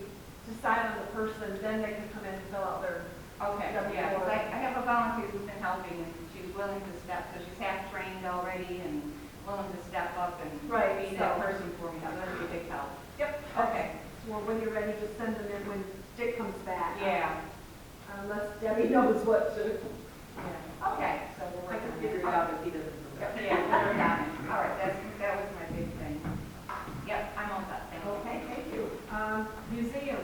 Speaker 1: decide on the person, then they can come in and fill out their.
Speaker 13: Okay, yeah, 'cause I have a volunteer who's been helping, and she's willing to step, so she's half trained already, and willing to step up and be that person for me, so that'd be a big help.
Speaker 1: Yep.
Speaker 13: Okay.
Speaker 1: Well, when you're ready, just send them in when Dick comes back.
Speaker 13: Yeah.
Speaker 1: Unless Debbie knows what to.
Speaker 13: Yeah. Okay, so we'll
Speaker 1: I
Speaker 13: work
Speaker 1: can
Speaker 13: on
Speaker 1: figure it
Speaker 13: that.
Speaker 1: out if he doesn't.
Speaker 13: Yeah, we're done. All right, that was my big thing. Yep, I'm all set, thank you.
Speaker 1: Okay, thank you. Museum.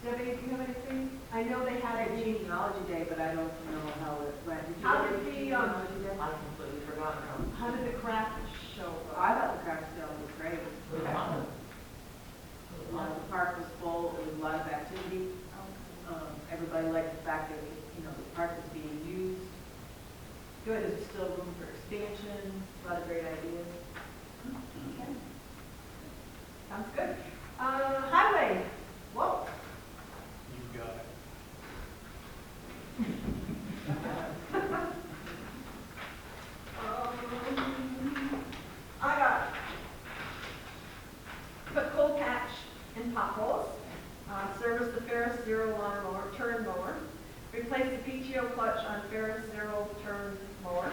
Speaker 1: Debbie, do you have anything? I know they had a
Speaker 10: genealogy day, but I don't know how it went. Did you
Speaker 1: How
Speaker 10: have
Speaker 1: did
Speaker 10: a
Speaker 1: the,
Speaker 10: genealogy day? I completely forgot.
Speaker 1: How did the craft show go?
Speaker 10: I thought the craft sale was great.
Speaker 1: A lot of great ideas. Okay. Sounds good. Highway, Walt?
Speaker 14: You got it.
Speaker 1: I got put coal patch in potholes, service the Ferris Zero lawn mower, turn mower, replace the PTO clutch on Ferris Zero turn mower,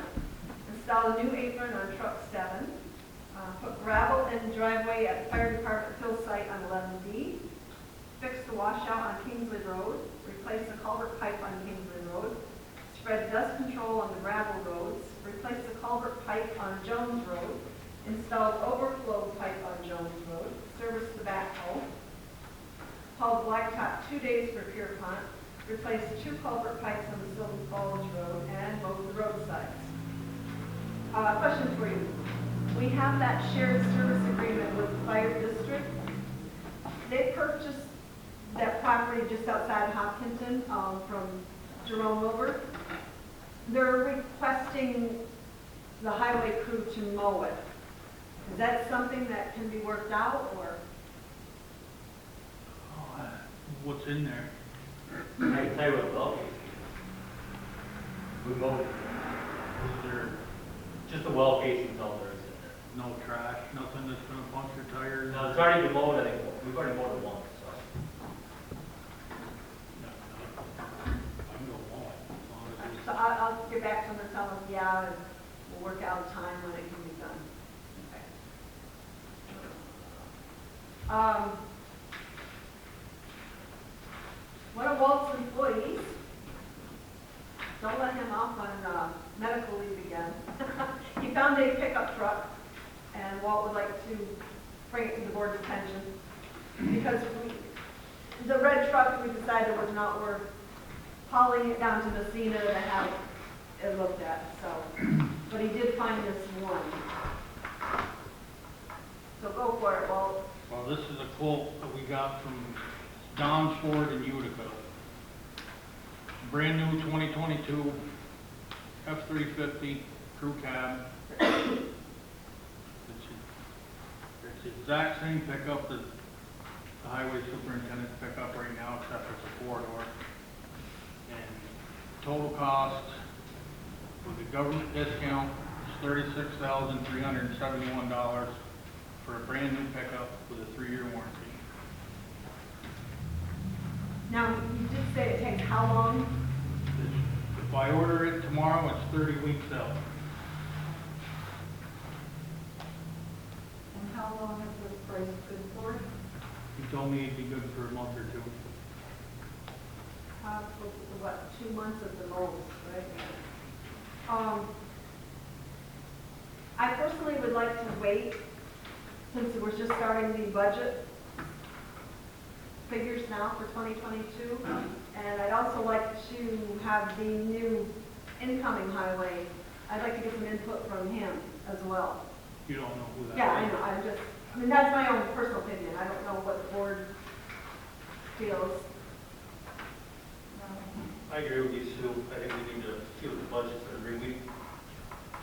Speaker 1: install a new apron on truck 7, put gravel in driveway at fire department fill site on 11D, fix the washout on Kingsley Road, replace the culvert pipe on Kingsley Road, spread dust control on the gravel roads, replace the culvert pipe on Jones Road, install overflow pipe on Jones Road, service the backhoe, haul blacktop 2 days for Pierpont, replace 2 culvert pipes on the Sylvan Falls Road, and mow the roadsides. Question for you. We have that shared service agreement with the fire district. They purchased that property just outside Hopkinton from Jerome Wilbur. They're requesting the highway crew to mow it. Is that something that can be worked out, or?
Speaker 14: Oh, what's in there?
Speaker 3: I can tell you what well casing. We mowed it.
Speaker 14: Is there
Speaker 3: Just the well casing's all there is in there.
Speaker 14: no trash, nothing that's gonna puncture tires?
Speaker 3: No, it's already been mowed, I think, we've already mowed it once, so.
Speaker 14: No, I can go mow it, as long as it's.
Speaker 1: So I'll get back to them and tell them, yeah, and we'll work out a time when it can be done. Okay. One of Walt's employees, don't let him off on medical leave again. He found a pickup truck, and Walt would like to bring it to the board's attention because the red truck we decided was not worth hauling it down to Messina to have it looked at. So, but he did find this one. So go for it, Walt.
Speaker 14: Well, this is a quote that we got from Don's Ford in Utica. Brand new 2022 F-350 crew cab. It's the exact same pickup that the highway superintendent pick up right now, except it's a 4-door. And total cost with the government discount is $36,371 for a brand new pickup with a 3-year warranty.
Speaker 1: Now, you did say it takes how long?
Speaker 14: If I order it tomorrow, it's 30 weeks out.
Speaker 9: And how long is this price good for?
Speaker 14: He told me it'd be good for a month or 2.
Speaker 1: What, 2 months at the most, right? I personally would like to wait, since we're just starting the budget figures now for 2022. And I'd also like to have the new incoming highway, I'd like to get some input from him as well.
Speaker 14: You don't know who that is?
Speaker 1: Yeah, I know, I mean, that's my own personal opinion. I don't know what the board feels.
Speaker 3: I agree with you, Sue. I think we need to see what the budget's gonna bring.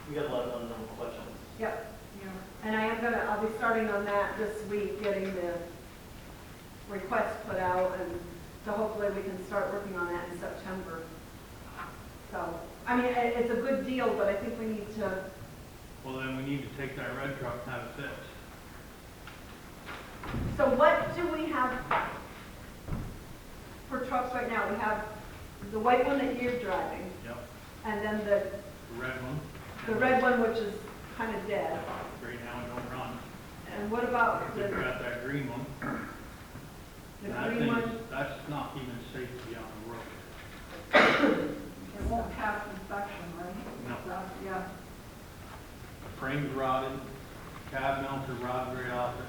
Speaker 3: We got a lot of unknown questions.
Speaker 1: Yep.
Speaker 9: Yeah.
Speaker 1: And I'll be starting on that this week, getting the request put out, and so hopefully we can start working on that in September. So, I mean, it's a good deal, but I think we need to,
Speaker 14: Well, then we need to take that red truck and have it fixed.
Speaker 1: so what do we have for trucks right now? We have the white one that you're driving,
Speaker 14: Yep.
Speaker 1: and then
Speaker 14: The red one.
Speaker 1: the red one, which is kind of dead.
Speaker 14: Right now, it don't run.
Speaker 1: And what about
Speaker 14: We've
Speaker 1: the
Speaker 14: got that green one. And that
Speaker 1: green
Speaker 14: thing
Speaker 1: one?
Speaker 14: is- that's not even safe to be on the road.
Speaker 9: It won't pass inspection, right?
Speaker 14: No.
Speaker 9: Yeah.
Speaker 14: The frame's rotted, cab mounts are rotted right off it.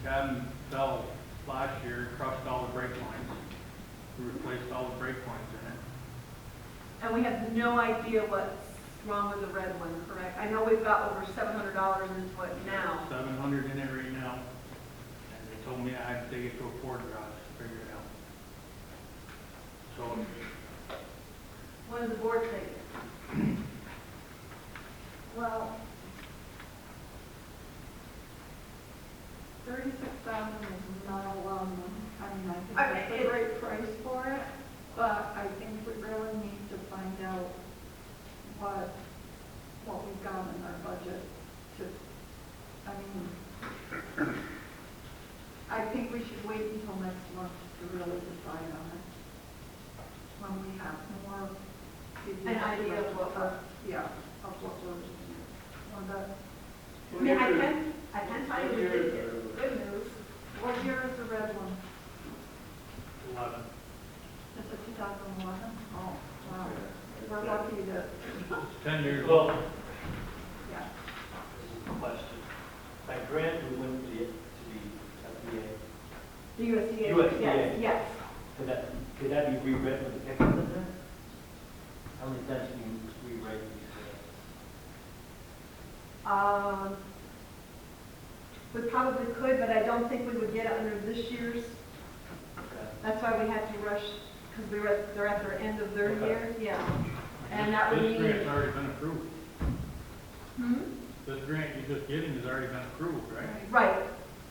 Speaker 14: Cab fell last year, crushed all the brake lines. We replaced all the brake lines in it.
Speaker 1: And we have no idea what's wrong with the red one, correct? I know we've got over $700 into it now.
Speaker 14: 700 in it right now. And they told me I had to take it to a Ford garage to figure it out. So,
Speaker 1: What does the board think?
Speaker 9: what we've got in our budget to, I mean, I think we should wait until next month to really decide on it. When we have more.
Speaker 1: An idea of what we're.
Speaker 9: Yeah, of what we're looking at. On that,
Speaker 1: I mean, I can tell you the good news.
Speaker 9: what year is the red one?
Speaker 14: 11.
Speaker 9: Is it 2011? Oh, wow. We're lucky that,
Speaker 14: It's 10 years
Speaker 3: Well,
Speaker 14: old.
Speaker 9: yeah.
Speaker 3: question. By grant, we went to the FDA.
Speaker 1: The USDA.
Speaker 3: USDA.
Speaker 1: Yes, yes.
Speaker 3: Could that be rewritten with the pickup in there? How many times can you rewrite these?
Speaker 1: We probably could, but I don't think we would get it under this year's. That's why we had to rush, because they're at their end of their
Speaker 3: Okay.
Speaker 1: year, yeah. And that would
Speaker 14: This
Speaker 1: mean.
Speaker 14: grant's already been approved.
Speaker 1: Hmm?
Speaker 14: This grant you're just getting has already been approved, right?
Speaker 1: Right.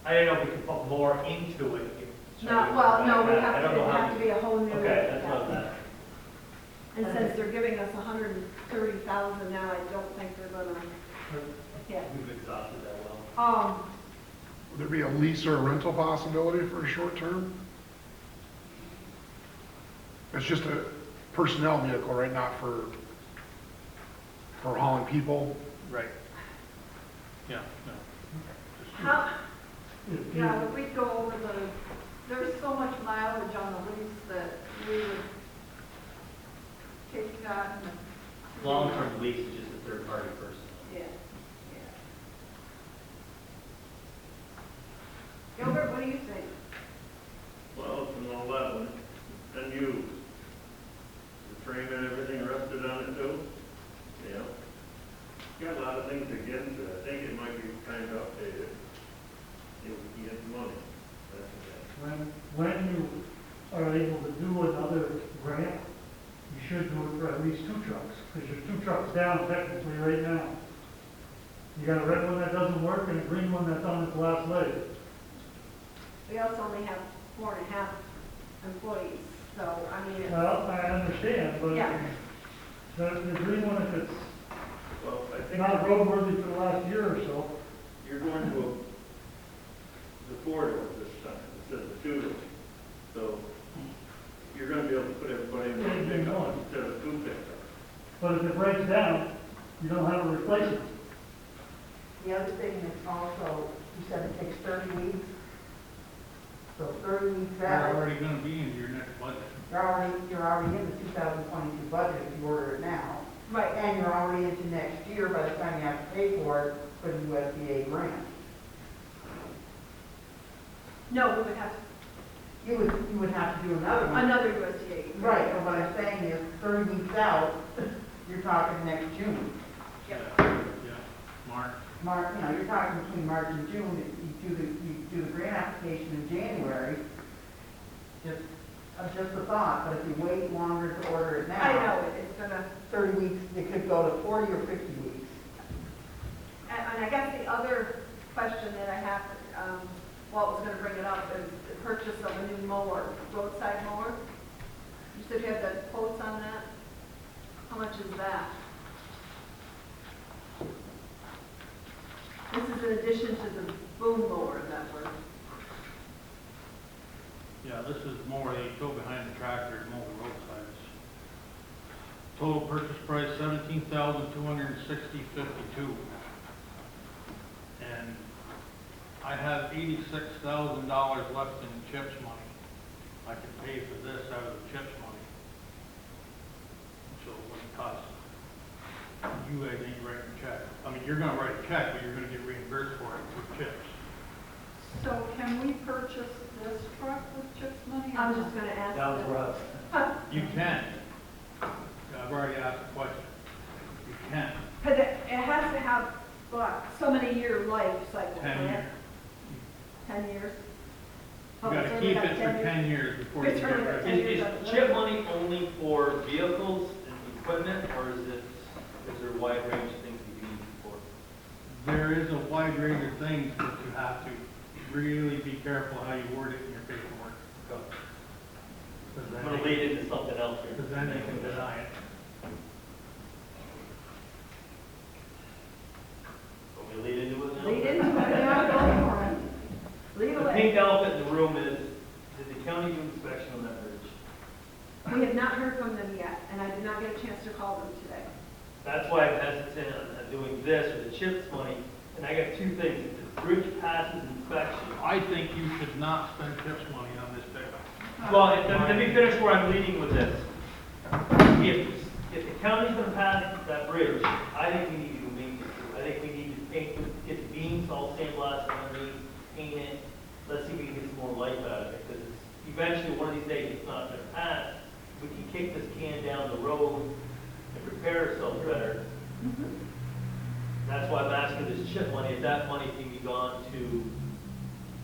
Speaker 3: I didn't know if we could put more into it.
Speaker 1: Not, well, no, we
Speaker 3: I
Speaker 1: have
Speaker 3: don't
Speaker 1: to,
Speaker 3: know
Speaker 1: it'd
Speaker 3: how
Speaker 1: have to be a whole new.
Speaker 3: Okay, that's what I was asking.
Speaker 1: And since they're giving us 130,000 now, I don't think they're gonna, yeah.
Speaker 3: We've exhausted that well.
Speaker 2: Would there be a lease or a rental possibility for a short term? It's just a personnel vehicle, right, not for hauling people?
Speaker 14: Right. Yeah, no.
Speaker 1: How,
Speaker 9: Yeah, if we go over there's so much mileage on the lease that we would take that and.
Speaker 3: Long-term lease is just a third-party person.
Speaker 1: yeah, yeah. Gilbert, what do you think?
Speaker 11: Well, it's an 11, and you, the frame and everything rusted on it too? Yeah. Got a lot of things against it. I think it might be kind of updated. You get the money. That's okay.
Speaker 12: When you are able to do another grant, you should do it for at least 2 trucks, because you're 2 trucks down technically right now. You got a red one that doesn't work and a green one that's on its last leg.
Speaker 1: We also only have 4.5 employees, so, I mean, it's.
Speaker 12: Well, I understand, but
Speaker 1: Yeah.
Speaker 12: the green one, if it's
Speaker 11: Well, I think
Speaker 12: not roadworthy for the last year or so,
Speaker 11: you're going to the 4-door this time instead of the 2-door. So you're going to be able to put everybody in one pickup instead of 2 pickups.
Speaker 12: but if it breaks down, you don't have a replacement.
Speaker 10: The other thing is also, you said it takes 30 weeks. So 30 weeks
Speaker 14: They're
Speaker 10: out,
Speaker 14: already gonna be in your next budget.
Speaker 10: you're already in the 2022 budget if you order it now.
Speaker 1: Right.
Speaker 10: And you're already into next year by the time you have to pay for it for the USDA grant.
Speaker 1: No, we would have
Speaker 10: You would have to do another one.
Speaker 1: another USDA.
Speaker 10: Right, but what I'm saying is 30 weeks out, you're talking next June.
Speaker 14: Yeah, Mark.
Speaker 10: March, you're talking between March and June, you do the grant application in January. Just a thought, but if you wait longer to order it now.
Speaker 1: I know, it's gonna,
Speaker 10: 30 weeks, it could go to 40 or 50 weeks.
Speaker 1: and I guess the other question that I have, Walt was gonna bring it up, is the purchase of a new mower, roadside mower. You said you had the quotes on that? How much is that? This is in addition to the boom mower that we're,
Speaker 14: Yeah, this is more, they go behind the tractor and mow the roadsides. Total purchase price $17,260.52. And I have $86,000 left in CHIPS money. I can pay for this out of the CHIPS money. So it wouldn't cost you guys ain't writing a check. I mean, you're gonna write a check, but you're gonna get reimbursed for it with CHIPS.
Speaker 9: So can we purchase this truck with CHIPS money? or
Speaker 1: I'm
Speaker 9: not?
Speaker 1: just gonna ask.
Speaker 3: Down for us.
Speaker 14: You can. I've already asked the question. You can.
Speaker 1: Because it has to have, what, so many year life cycle,
Speaker 14: 10 years.
Speaker 1: correct? 10 years?
Speaker 14: You gotta keep it for 10 years before you get
Speaker 1: Return it.
Speaker 14: rid of it.
Speaker 3: Is CHIP money only for vehicles and equipment, or is there a wide range of things you can use it for?
Speaker 14: There is a wide range of things, but you have to really be careful how you word it in your paperwork.
Speaker 3: Go.
Speaker 14: Because
Speaker 3: I'm gonna lead into something else here.
Speaker 14: then they can deny it.
Speaker 3: that's why I'm hesitant on doing this or the CHIPS money. And I got two things. If the bridge passes inspection,
Speaker 14: I think you should not spend CHIPS money on this big.
Speaker 3: well, let me finish where I'm leading with this. If the county's gonna pass that bridge, I think we need to do maintenance. I think we need to paint, get the beams all sandblasted underneath, paint it. Let's see if we can get some more life out of it, because eventually, one of these days, it's not gonna pass. We can kick this can down the road and prepare ourselves better. That's why I'm asking this CHIP money, if that money can be gone to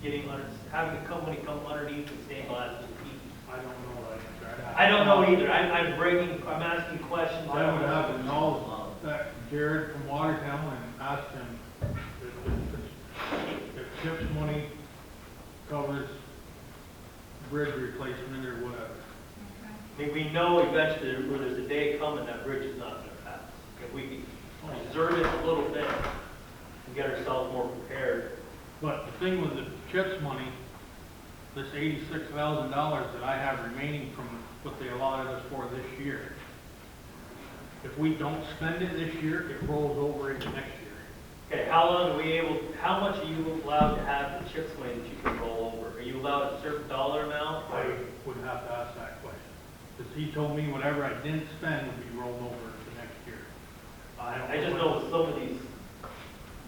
Speaker 3: getting, having the company come underneath and sandblast the beams.
Speaker 14: I don't know that answer.
Speaker 3: I don't know either. I'm asking questions.
Speaker 14: I would have to know that Jared from Watertown and ask him if CHIPS money covers bridge replacement or whatever.
Speaker 3: I mean, we know eventually where there's a day coming that bridge is not gonna pass. If we can preserve it a little bit and get ourselves more prepared.
Speaker 14: But the thing with the CHIPS money, this $86,000 that I have remaining from what they allotted us for this year, if we don't spend it this year, it rolls over into next year.
Speaker 3: Okay, how much are you allowed to have the CHIPS money that you can roll over? Are you allowed a certain dollar amount?
Speaker 14: I would have to ask that question. Because he told me whatever I didn't spend would be rolled over to next year.
Speaker 3: I just know with some of these,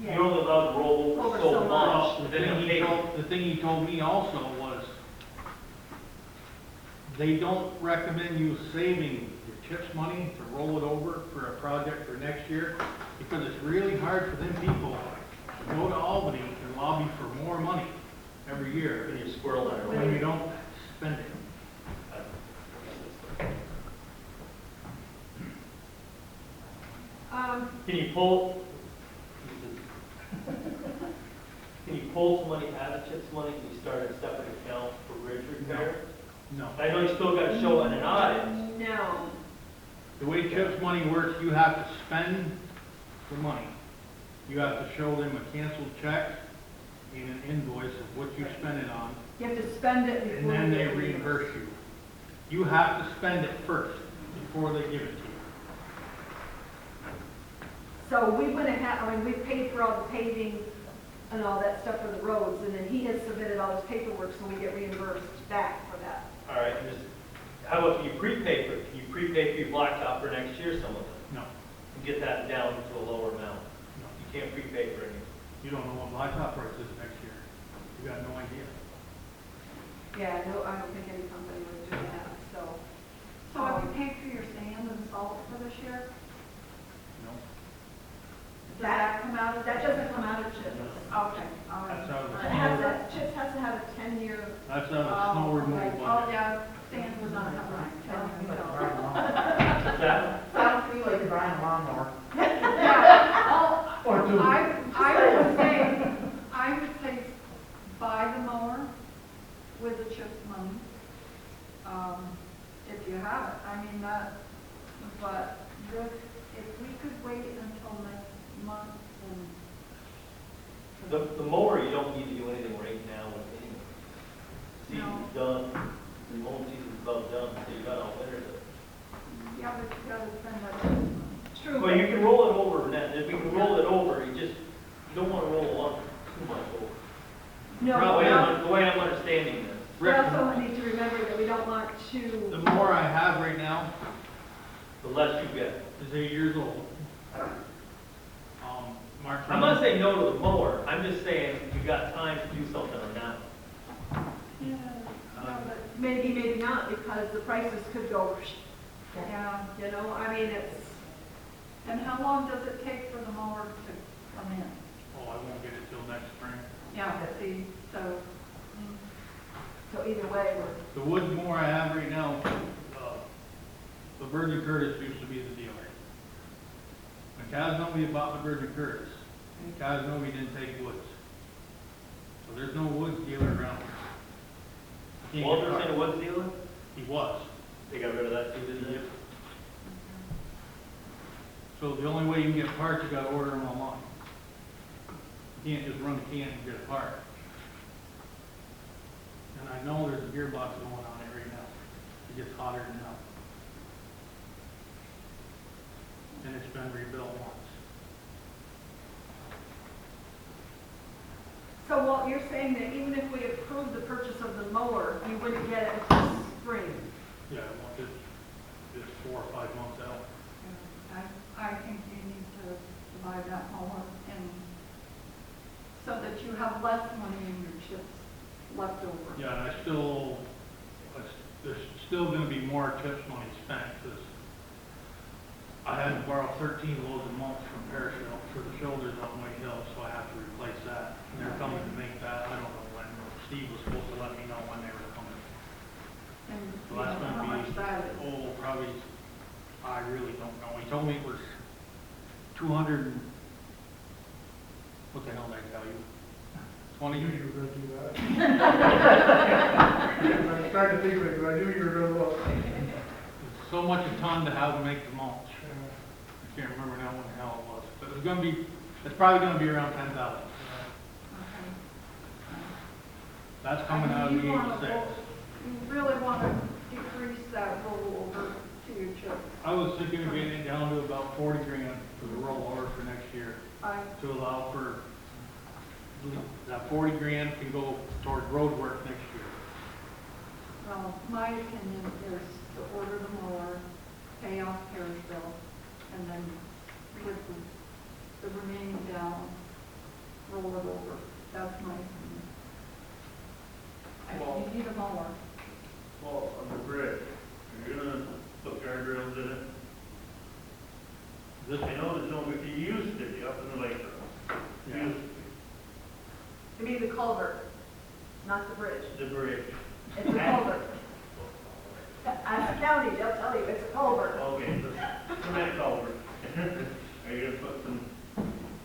Speaker 3: you're only allowed to roll over so much.
Speaker 14: The thing he told me also was, they don't recommend you saving your CHIPS money to roll it over for a project for next year, because it's really hard for them people to go to Albany and lobby for more money every year
Speaker 3: When you squirrel that
Speaker 14: when you don't spend it.
Speaker 3: Can you pull some money out of CHIPS money? Can you start a separate account for bridge repair?
Speaker 14: No.
Speaker 3: I know you still got to show on an audit.
Speaker 1: No.
Speaker 14: The way CHIPS money works, you have to spend the money. You have to show them a canceled check and an invoice of what you spent it on,
Speaker 1: You have to spend it before.
Speaker 14: and then
Speaker 1: you
Speaker 14: they
Speaker 1: get it.
Speaker 14: reimburse you. You have to spend it first before they give it to you.
Speaker 1: So we went ahead, we paid for all the paving and all that stuff for the roads, and then he has submitted all his paperwork, so we get reimbursed back for that.
Speaker 3: All right, and how about can you prepay for it? Can you prepay for your blacktop for next year, some of it?
Speaker 14: No,
Speaker 3: And get that down to a lower amount?
Speaker 14: no.
Speaker 3: You can't prepay for anything.
Speaker 14: You don't know what blacktop price is next year. You got no idea.
Speaker 1: Yeah, no, I don't think any company would do that, so.
Speaker 9: So have you paid for your sand and salt for this year?
Speaker 14: No.
Speaker 9: Does that come out of?
Speaker 1: That doesn't come out of CHIPS.
Speaker 9: Okay, all right.
Speaker 14: That's out of the
Speaker 1: It has that, CHIPS has to have a 10-year.
Speaker 14: That's out of the snow removal
Speaker 9: Okay.
Speaker 14: budget.
Speaker 9: Oh, yeah, sand was not coming.
Speaker 3: What's that?
Speaker 10: Sounds to me like you're buying a lawnmower.
Speaker 9: Yeah, oh,
Speaker 12: Or two.
Speaker 9: I would say buy the mower with the CHIPS money, if you have it. I mean, but if we could wait until next month and.
Speaker 3: The mower, you don't need to do anything right now with anyway.
Speaker 9: No.
Speaker 3: Season's done, the mowing season's about done, so you got all winter to.
Speaker 9: Yeah, but you gotta spend that CHIPS money.
Speaker 1: True.
Speaker 3: Well, you can roll it over, Annette. If we can roll it over, you don't want to roll too much over.
Speaker 1: No,
Speaker 3: The way I'm understanding this.
Speaker 1: we also need to remember that we don't want
Speaker 14: The
Speaker 1: to,
Speaker 14: mower I have right now
Speaker 3: The less you get.
Speaker 14: is 8 years old. Mark.
Speaker 3: I'm not saying no to the mower, I'm just saying you got time to do something on that.
Speaker 9: Yeah, no, but,
Speaker 1: maybe, maybe not, because the prices could go,
Speaker 9: yeah.
Speaker 1: you know, I mean, it's,
Speaker 9: And how long does it take for the mower to come in?
Speaker 14: Oh, I won't get it till next spring.
Speaker 9: Yeah, see, so,
Speaker 1: so either way, we're.
Speaker 14: The wood mower I have right now, the Virgin Curtis used to be the dealer. When Casnovi bought the Virgin Curtis, Casnovi didn't take woods. So there's no woods dealer around here. You can't get
Speaker 3: Walter's in a
Speaker 14: parts.
Speaker 3: woods dealer?
Speaker 14: He was.
Speaker 3: They got rid of that too, didn't they?
Speaker 14: Yep. So the only way you can get parts, you gotta order them online. You can't just run a can and get a part. And I know there's a gearbox going on it right now. It gets hotter than hell. and it's been rebuilt once.
Speaker 1: So, Walt, you're saying that even if we approve the purchase of the mower, you wouldn't get it until spring?
Speaker 14: Yeah, well, it's 4 or 5 months out.
Speaker 9: I think you need to buy that mower and so that you have less money in your chips left over.
Speaker 14: Yeah, and there's still gonna be more tips money spent, because I had to borrow 13 loads of mulch from Pearsall for the shoulders up my hill, so I have to replace that. And they're coming to make that, I don't know when, Steve was supposed to let me know when they were coming.
Speaker 9: And
Speaker 14: So that's
Speaker 9: how
Speaker 14: gonna
Speaker 9: much
Speaker 14: be,
Speaker 9: that is.
Speaker 14: probably, I really don't know. He told me it was 200, what the hell did I tell you? 20?
Speaker 12: I knew you were gonna do that. I was trying to think of it, but I knew you were gonna look.
Speaker 14: So much a ton to have to make the mulch. I can't remember now what the hell it was, but it's probably gonna be around 10,000.
Speaker 9: Okay.
Speaker 14: That's coming out of the
Speaker 9: You wanna
Speaker 14: 86.
Speaker 9: You really want to decrease that rollover to your chips.
Speaker 14: I was thinking of getting it down to about 40 grand for the rollover for next year, to allow for, that 40 grand can go toward road work next year.
Speaker 9: Well, my opinion is to order the mower, pay off Perrysville, and then with the remaining down, roll it over. That's my opinion.
Speaker 11: Well-
Speaker 9: You need a mower.
Speaker 11: Well, on the bridge, are you gonna put guardrails in it?
Speaker 14: This,
Speaker 11: I know there's no, if you used to be up in the lake road.
Speaker 14: Yeah.
Speaker 11: Used
Speaker 1: You mean the culvert, not the bridge?
Speaker 11: to be, the bridge.
Speaker 1: It's a culvert. As a county, they'll tell you it's a culvert.
Speaker 11: Okay, so from that culvert, are you gonna put some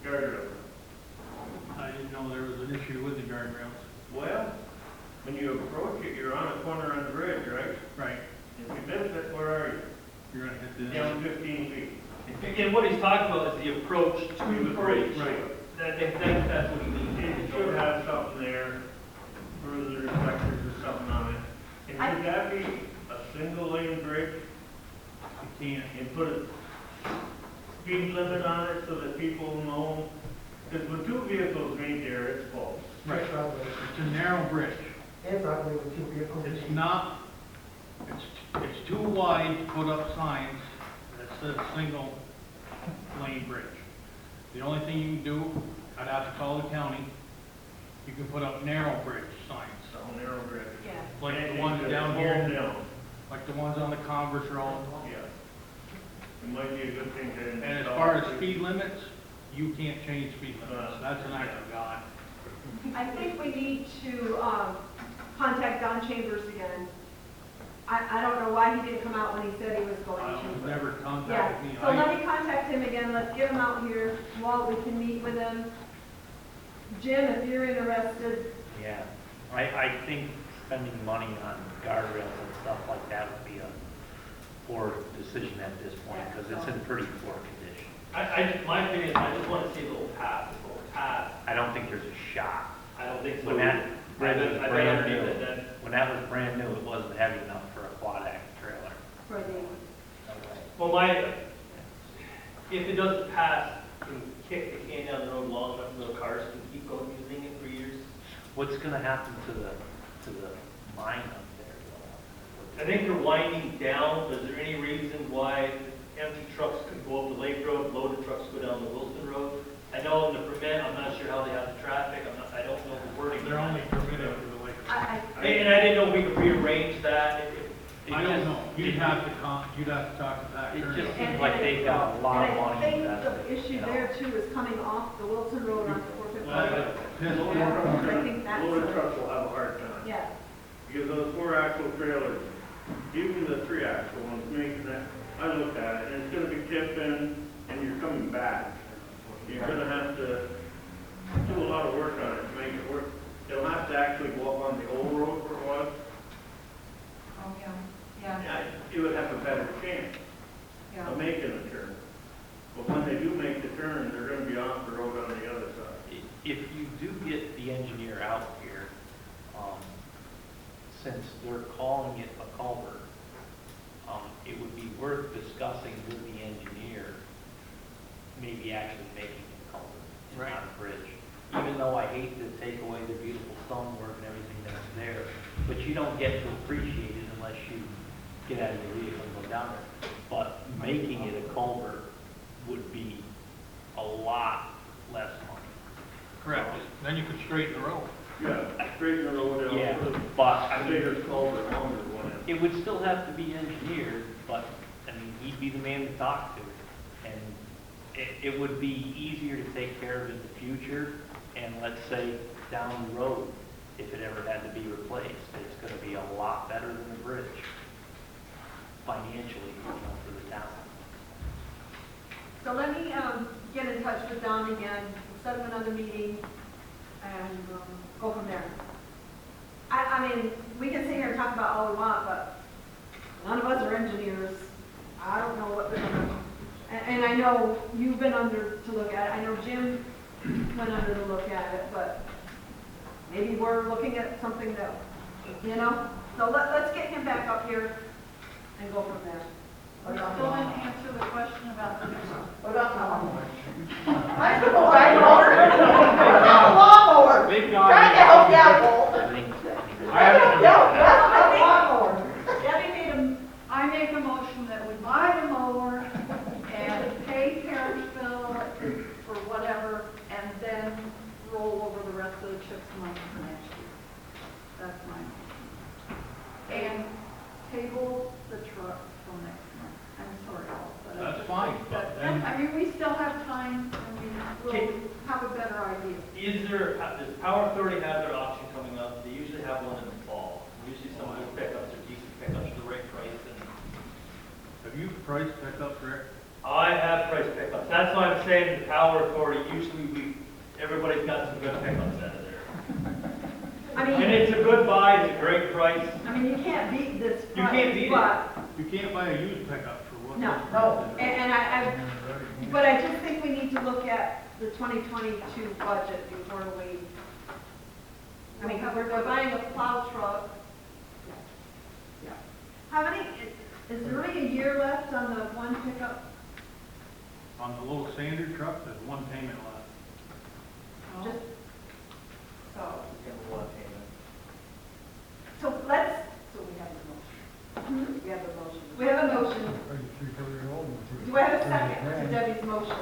Speaker 11: guardrails?
Speaker 14: I didn't know there was an issue with the guardrails.
Speaker 11: Well, when you approach it, you're on a corner on the bridge, right?
Speaker 14: Right.
Speaker 11: If you miss it, where are you?
Speaker 14: You're gonna hit the.
Speaker 11: Down 15 feet.
Speaker 3: And what he's talking about is the approach to the bridge.
Speaker 14: Right.
Speaker 3: That's what he means.
Speaker 11: It should have something there, for the reflectors or something on it. And should that be a single lane bridge?
Speaker 14: You can't.
Speaker 11: And put a speed limit on it so that people know? Because when two vehicles meet there, it's full.
Speaker 14: Right. It's a narrow bridge.
Speaker 10: It's ugly with two vehicles.
Speaker 14: It's not, it's too wide to put up signs that says single lane bridge. The only thing you can do, I'd have to call the county, you can put up narrow bridge signs,
Speaker 11: So narrow bridge.
Speaker 1: Yeah.
Speaker 14: like
Speaker 11: And
Speaker 14: the ones
Speaker 11: it's
Speaker 14: down
Speaker 11: full
Speaker 14: here,
Speaker 11: down.
Speaker 14: like the ones on the Converse Road.
Speaker 11: Yeah. It might be a good thing to.
Speaker 14: And as far as speed limits, you can't change speed limits. That's an act of God.
Speaker 1: I think we need to contact Don Chambers again. I don't know why he didn't come out when he said he was going
Speaker 14: You've
Speaker 1: to.
Speaker 14: never
Speaker 1: Yeah,
Speaker 14: contacted me.
Speaker 1: so let me contact him again, let's get him out here, Walt, we can meet with him. Jim, if you're interested,
Speaker 16: Yeah, I think spending money on guardrails and stuff like that would be a poor decision at this point, because it's in pretty poor condition.
Speaker 3: My opinion is I just want to see a little path,
Speaker 16: I don't think there's a shot.
Speaker 3: I don't think so.
Speaker 16: When that bridge was
Speaker 3: I've been
Speaker 16: brand
Speaker 3: underneath
Speaker 16: new,
Speaker 3: it,
Speaker 16: when that was brand new, it wasn't heavy enough for a quad axle trailer.
Speaker 1: for the,
Speaker 3: Well, if it doesn't pass, can kick the can down the road long enough so the cars can keep going using it for years.
Speaker 16: What's gonna happen to the mine up there,
Speaker 3: I think they're winding down. Is there any reason why empty trucks can go up the Lake Road, loaded trucks go down the Wilson Road? I know in the permit, I'm not sure how they have the traffic, I don't know the wording.
Speaker 14: They're only permitted for the lake.
Speaker 3: And I didn't know if we could rearrange that.
Speaker 14: I don't know. You'd have to talk to Pat
Speaker 16: It
Speaker 14: Turner.
Speaker 16: just seems like they've got a lot of
Speaker 1: and I
Speaker 16: money
Speaker 1: think
Speaker 16: invested.
Speaker 1: the issue
Speaker 16: you know.
Speaker 1: there too is coming off the Wilson Road onto
Speaker 14: Well,
Speaker 1: 455.
Speaker 14: this-
Speaker 1: I think that's,
Speaker 11: Loader trucks will have a hard time.
Speaker 1: yeah.
Speaker 11: Because those 4-axle trailers, even the 3-axle ones making that, I looked at it, and it's gonna be tipping, and you're coming back. You're gonna have to do a lot of work on it to make it work. They'll have to actually go up on the old road for a while.
Speaker 9: Oh, yeah.
Speaker 11: Yeah, you would have a better chance of making a turn. But when they do make the turn, they're gonna be off the road on the other side.
Speaker 16: If you do get the engineer out here, since they're calling it a culvert, it would be worth discussing with the engineer maybe actually making a culvert and
Speaker 14: Right.
Speaker 16: not a bridge. Even though I hate to take away the beautiful stonework and everything that's there, but you don't get to appreciate it unless you get out of your vehicle and go down there. But making it a culvert would be a lot less money.
Speaker 14: Correct. Then you could straighten the road.
Speaker 11: Yeah, straighten the road out.
Speaker 16: Yeah,
Speaker 11: put a
Speaker 16: but I mean,
Speaker 11: bigger culvert longer one end.
Speaker 16: it would still have to be engineered, but, I mean, he'd be the man to talk to. And it would be easier to take care of in the future, and let's say down the road, if it ever had to be replaced, it's gonna be a lot better than the bridge, financially, for the town.
Speaker 1: So let me, get in touch with Don again, set up another meeting, and, go from there. I mean, we can sit here and talk about all we want, but none of us are engineers. I don't know what they're gonna, and I know you've been under to look at it, I know Jim went under to look at it, but maybe we're looking at something that, so let's get him back up here and go from there.
Speaker 9: We still didn't answer the question about the
Speaker 10: What about the lawnmower? I don't know, I lawnmower. Trying to help you out, Paul.
Speaker 9: I make a motion that we buy the mower and pay Parrishville for whatever, and then roll over the rest of the CHIPS money for next year. That's my motion. And table the truck till next month. I'm sorry, Al, but I
Speaker 14: That's
Speaker 9: just
Speaker 14: fine,
Speaker 9: think
Speaker 14: but
Speaker 9: that-
Speaker 14: then-
Speaker 9: I mean, we still have time, we'll have a better idea.
Speaker 3: Does Power Authority have their auction coming up? They usually have one in the fall. Usually some of those pickups are decent pickups, the right price, and
Speaker 14: Have you priced pickups, Rick?
Speaker 3: I have price pickups. That's why I'm saying the Power Authority, usually everybody's got some good pickups out of there.
Speaker 1: I
Speaker 3: And
Speaker 1: mean,
Speaker 3: it's a good buy, it's a great price.
Speaker 1: you can't beat this
Speaker 3: You
Speaker 1: price,
Speaker 3: can't beat it.
Speaker 1: but,
Speaker 14: You can't buy a used pickup for what?
Speaker 1: No. but I just think we need to look at the 2022 budget before we, we're buying a plow truck.
Speaker 9: Yeah.
Speaker 1: How many, is there only a year left on the one pickup?
Speaker 14: On the little standard truck, there's one payment left.
Speaker 1: Just, so,
Speaker 3: Give them one payment.
Speaker 1: so we have the motion. We have the motion. We have a motion. Do I have a second to Debbie's motion?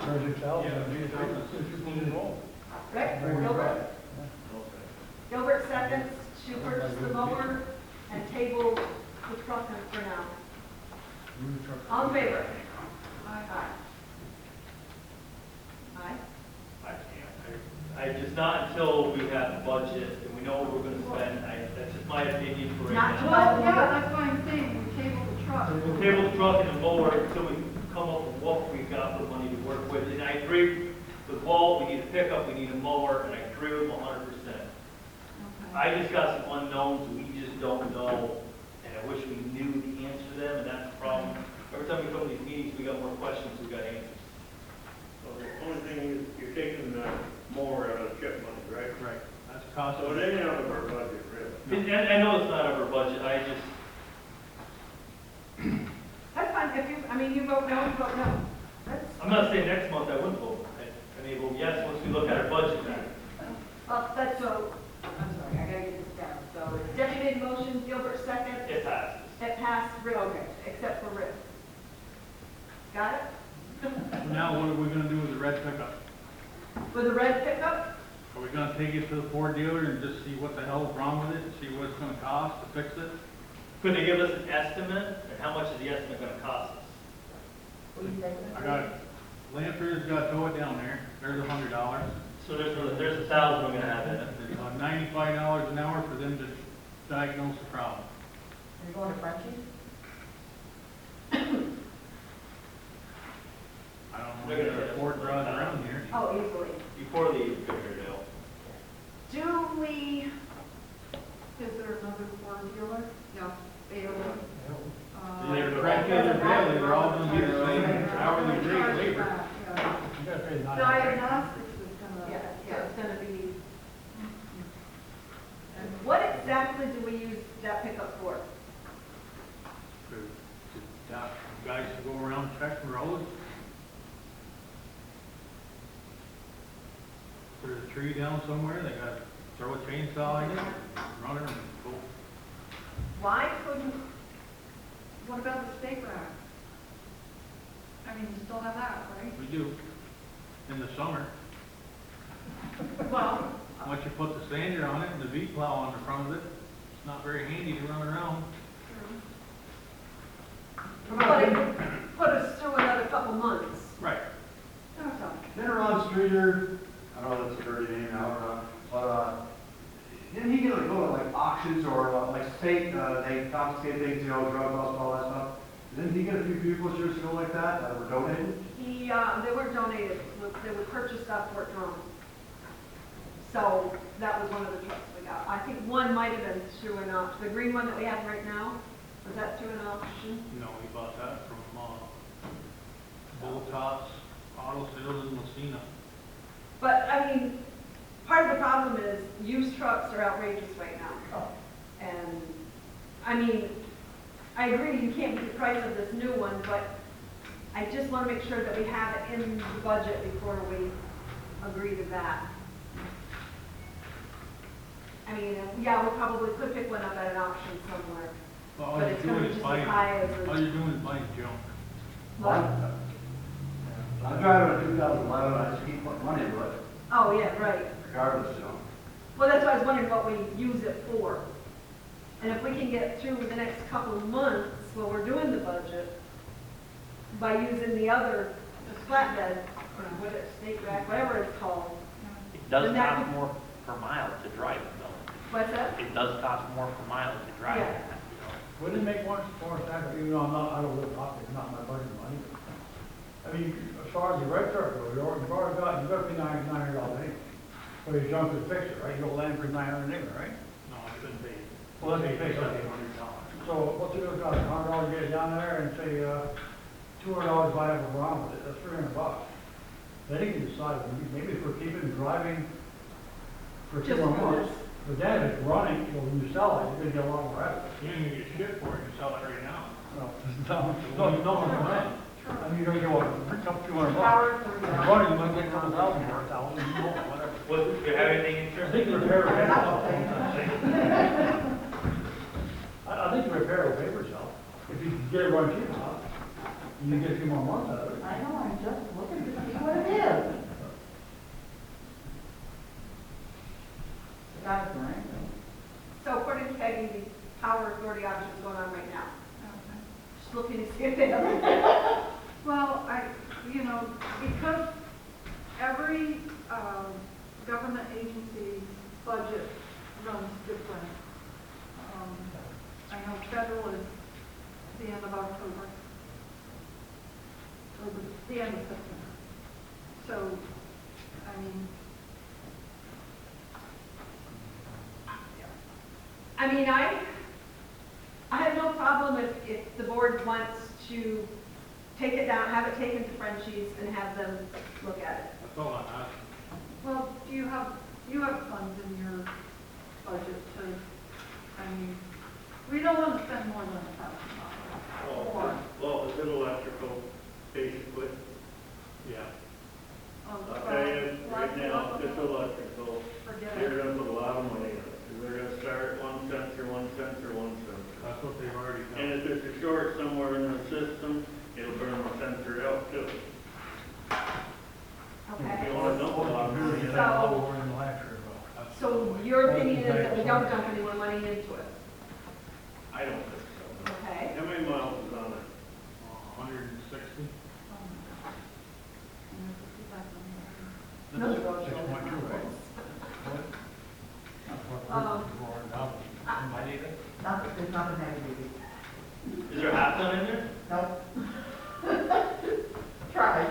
Speaker 1: Rick, Gilbert? Gilbert seconds to purchase the mower and table the truck for now. All in favor? Aye. Aye.
Speaker 3: I just not until we have the budget and we know what we're gonna spend. That's just my opinion for right
Speaker 1: Not
Speaker 3: now.
Speaker 9: Well, yeah, that's why I'm saying, we table the truck.
Speaker 3: We'll table the truck and the mower until we come up with what we've got for money to work with. And I agree with Walt, we need a pickup, we need a mower, and I agree with him 100%. I just got some unknowns we just don't know, and I wish we knew the answer to them, and that's the problem. Every time we come to these meetings, we got more questions, we got answers.
Speaker 11: So the only thing is, you're taking the mower out of the chip money, right?
Speaker 14: Right. That's cost.
Speaker 11: So it ain't out of our budget, really.
Speaker 3: And I know it's not over budget, I just,
Speaker 1: That's fine, if you vote no, you vote no. That's,
Speaker 3: I'm not saying next month I wouldn't vote. I mean, well, yes, once we look at our budget then.
Speaker 1: that's so, I'm sorry, I gotta get this down. So Debbie made a motion, Gilbert second.
Speaker 3: It passes.
Speaker 1: It passed, Rick, okay, except for Rick. Got it?
Speaker 14: So now what are we gonna do with the red pickup?
Speaker 1: With the red pickup?
Speaker 14: Are we gonna take it to the Ford dealer and just see what the hell's wrong with it, see what it's gonna cost to fix it?
Speaker 3: Could they give us an estimate, and how much is the estimate gonna cost us?
Speaker 14: I got, Lanford's gotta tow it down there, there's $100.
Speaker 3: So there's 1,000 we're gonna have in it.
Speaker 14: There's $95 an hour for them to diagnose the problem.
Speaker 10: Are you going to Frenchie?
Speaker 14: I don't know
Speaker 3: They're
Speaker 14: if
Speaker 3: gonna
Speaker 14: there's a Ford garage around here.
Speaker 1: Oh, easily.
Speaker 3: Before the figure deal.
Speaker 1: Do we,
Speaker 9: Is there another Ford dealer? Yeah, Baylor.
Speaker 14: They're crappy, they're daily, they're all gonna be the same hourly rate labor.
Speaker 9: Diagnostics is gonna.
Speaker 1: yeah, so it's gonna be. And what exactly do we use that pickup for?
Speaker 14: Guys to go around checking roads. there's a tree down somewhere, they gotta throw a chainsaw in it, run it, and go.
Speaker 1: Why couldn't,
Speaker 9: What about the stake rack? I mean, you still have that, right?
Speaker 14: We do, in the summer.
Speaker 1: well,
Speaker 14: Once you put the sander on it and the V-plow on the front of it, it's not very handy to run around.
Speaker 1: but it would put us through another couple months.
Speaker 14: Right.
Speaker 1: That's all.
Speaker 5: Then Ron Streeter, I don't know if that's a dirty name now, but, didn't he get like, go to like auctions or like state, they confiscate things, you know, drug laws, all that stuff? Didn't he get a few vehicles years ago like that were donated?
Speaker 1: They weren't donated, they were purchased off Fort Drum. So that was one of the trucks we got. I think one might have been through an auction. The green one that we have right now, was that through an auction?
Speaker 14: No, we bought that from, Bulltops Auto Sales in Messina.
Speaker 1: But, I mean, part of the problem is used trucks are outrageous right now. And, I mean, I agree, you can't beat the price of this new one, but I just want to make sure that we have it in the budget before we agree to that. I mean, yeah, we probably could pick one up at an auction somewhere,
Speaker 14: Well, all
Speaker 1: but
Speaker 14: you're
Speaker 1: it's going
Speaker 14: doing
Speaker 1: to be
Speaker 14: is
Speaker 1: just as
Speaker 14: buying,
Speaker 1: high as
Speaker 14: all
Speaker 1: a...
Speaker 14: you're doing is buying junk.
Speaker 1: What?
Speaker 5: I'm driving a 2011, I just keep putting money into it,
Speaker 1: Oh, yeah, right.
Speaker 5: regardless, you know.
Speaker 1: Well, that's why I was wondering what we use it for. And if we can get through the next couple of months while we're doing the budget, by using the other flatbed, or what it's, snake rack, whatever it's called.
Speaker 16: It does
Speaker 1: Then that
Speaker 16: cost
Speaker 1: would-
Speaker 16: more per mile to drive it though.
Speaker 1: What's that?
Speaker 16: It does cost more per mile to drive
Speaker 1: Yeah.
Speaker 16: it, you know.
Speaker 7: Wouldn't it make more sense, even though I don't live off it, not my budget money. I mean, as far as the red truck goes, you've already got, you've got to pay $900 anyway. So you jump to fix it, right? You go land for $900 anyway, right?
Speaker 14: No, I couldn't pay.
Speaker 7: Well, that's okay, okay. So what's it gonna cost, $100 to get it down there and say, $200 buy up around with it, that's $300. Then you can decide, maybe if we're keeping driving for 2
Speaker 1: Just
Speaker 7: more
Speaker 1: for
Speaker 7: months.
Speaker 1: this.
Speaker 7: But then if it's running, you know, when you sell it, you're gonna get a lot more out of it.
Speaker 14: You ain't gonna get shit for it, you sell it right now.
Speaker 7: No, I mean, you're gonna get what, a couple, $200.
Speaker 1: Power
Speaker 7: If
Speaker 1: for
Speaker 7: it's running, you might get a couple thousand or $1,000, whatever.
Speaker 16: Well, do you have anything in
Speaker 7: I
Speaker 16: terms
Speaker 7: think the repair will pay for itself. I think the repair will pay for itself. If you get it running cheap enough, you can get a few more months out of it.
Speaker 10: I know, I'm just looking to see what it is. Got it, right?
Speaker 1: So according to Peggy, the Power Authority auction is going on right now. Just looking to see if they have it.
Speaker 9: Well, because every government agency's budget runs different. I know federal is the end of October, or the end of September. So,
Speaker 1: I have no problem if the board wants to take it down, have it taken to Frenchie's and have them look at it.
Speaker 14: That's all I'm asking.
Speaker 9: well, do you have funds in your budget to, we don't want to spend more than $1,000.
Speaker 11: Well, is it electrical, basically?
Speaker 14: Yeah.
Speaker 11: I'll tell you, right now, it's electrical,
Speaker 9: Forget
Speaker 11: they're
Speaker 9: it.
Speaker 11: gonna put a lot of money in it. They're gonna start one sensor, one sensor, one sensor.
Speaker 14: That's what they've already done.
Speaker 11: And if there's a short somewhere in the system, it'll burn the sensor out too.
Speaker 1: Okay?
Speaker 11: You wanna know about it?
Speaker 1: So your opinion is that we don't dump any more money into it?
Speaker 11: I don't think so.
Speaker 1: Okay?
Speaker 11: How many miles is on it?
Speaker 14: 160?
Speaker 1: No.
Speaker 7: 6.2, right?
Speaker 10: There's not a negative.
Speaker 11: Is there half ton in there?
Speaker 10: Nope. Try.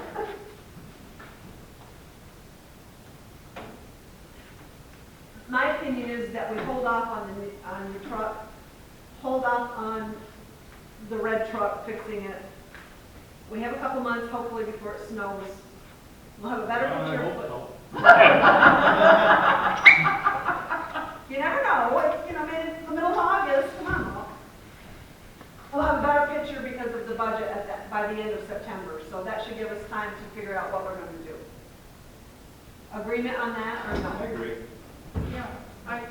Speaker 1: My opinion is that we hold off on the truck, hold off on the red truck fixing it. We have a couple months, hopefully, before it snows. We'll have a better
Speaker 14: I
Speaker 1: picture.
Speaker 14: hope so.
Speaker 1: You never know, it's the middle of August, come on. We'll have a better picture because of the budget by the end of September, so that should give us time to figure out what we're gonna do. Agreement on that or no?
Speaker 3: I agree.
Speaker 9: Yeah, I think.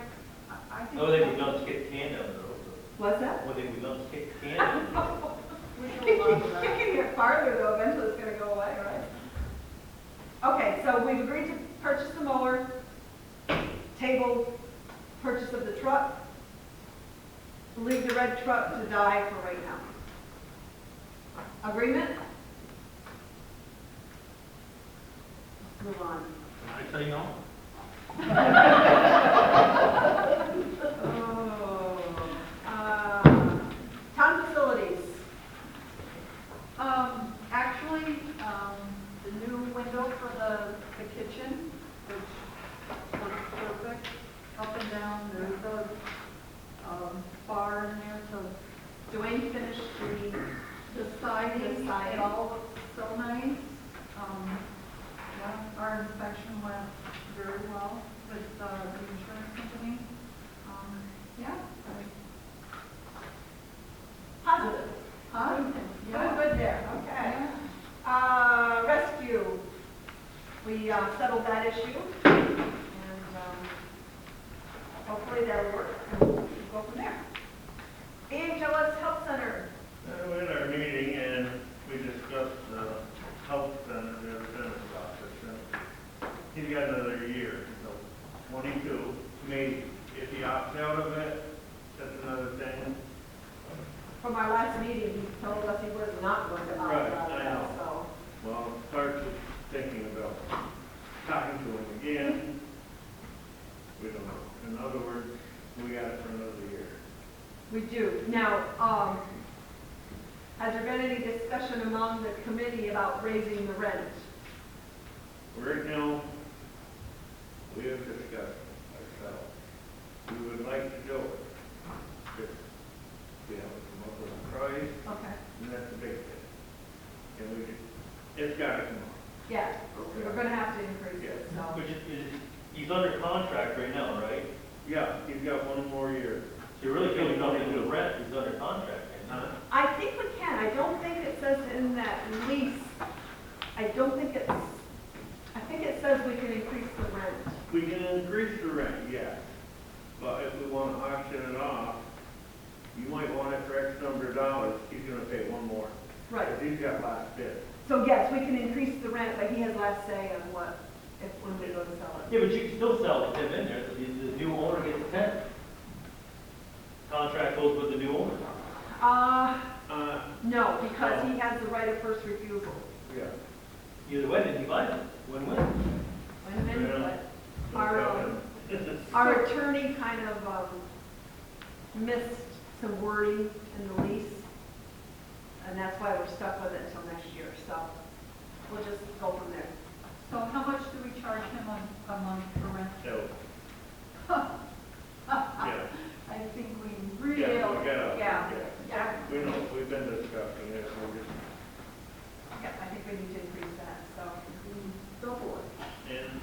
Speaker 3: Oh, they would not kick the can down the road.
Speaker 1: What's that?
Speaker 3: Well, they would not kick the can down the road.
Speaker 9: We do a lot of that.
Speaker 1: Kicking it farther though, eventually it's gonna go away, right? Okay, so we've agreed to purchase the mower, table purchase of the truck, leave the red truck to die for right now. Agreement? Let's move on.
Speaker 14: Can I say no?
Speaker 1: Town facilities.
Speaker 9: Actually, the new window for the kitchen, which looks perfect, up and down, there's a, bar in there, so
Speaker 1: Dwayne finished
Speaker 9: the siding,
Speaker 1: The siding.
Speaker 9: it all looks so nice. Yeah, our inspection went very well with, the insurance company. Yeah.
Speaker 1: positive.
Speaker 9: Positive,
Speaker 1: Good, good there, okay.
Speaker 9: Yeah.
Speaker 1: Rescue, we settled that issue, and hopefully that'll work, and we'll go from there. AHLS Health Center,
Speaker 11: We had our meeting and we discussed the health center, the other center's office, and he's got another year, so 22, maybe. If he opts out of it, that's another thing.
Speaker 1: from our last meeting, he told us he was not going to opt
Speaker 11: Right,
Speaker 1: out of
Speaker 11: I
Speaker 1: that,
Speaker 11: know.
Speaker 1: so.
Speaker 11: Well, starts with thinking about talking to him again. We don't know. In other words, we got it for another year.
Speaker 1: We do. Now, has there been any discussion among the committee about raising the rent?
Speaker 11: Right now, we have discussed ourselves. We would like to do it. If we haven't come up with a price,
Speaker 1: Okay.
Speaker 11: and that's the big thing. And it's gotta come up.
Speaker 1: Yeah, we're gonna have to increase it, so.
Speaker 3: Which is, he's under contract right now, right?
Speaker 11: Yeah, he's got one more year.
Speaker 3: So you really feel he's not gonna do the rent, he's under contract right now.
Speaker 1: I think we can. I don't think it says in that lease, I think it says we can increase the rent.
Speaker 11: We can increase the rent, yes. But if we want to auction it off, you might want it for X number of dollars, he's gonna pay one more.
Speaker 1: Right.
Speaker 11: Because he's got last bid.
Speaker 1: So yes, we can increase the rent, but he has last say on what, when we go to sell it.
Speaker 3: Yeah, but you can still sell with him in there, so the new owner gets the tenant. Contract goes with the new owner.
Speaker 1: No, because he has the right of first refusal.
Speaker 11: Yeah.
Speaker 3: Either way, then he buys it, win-win.
Speaker 1: Win-win,
Speaker 11: Yeah.
Speaker 1: but our attorney kind of missed some wording in the lease, and that's why we're stuck with it until next year, so we'll just go from there.
Speaker 9: So how much do we charge him a month for rent?
Speaker 11: So, yeah.
Speaker 9: I think we really,
Speaker 11: Yeah, we gotta,
Speaker 1: Yeah.
Speaker 11: yeah. We know, we've been discussing it, we're just,
Speaker 1: Yeah, I think we need to increase that, so go for it.
Speaker 11: and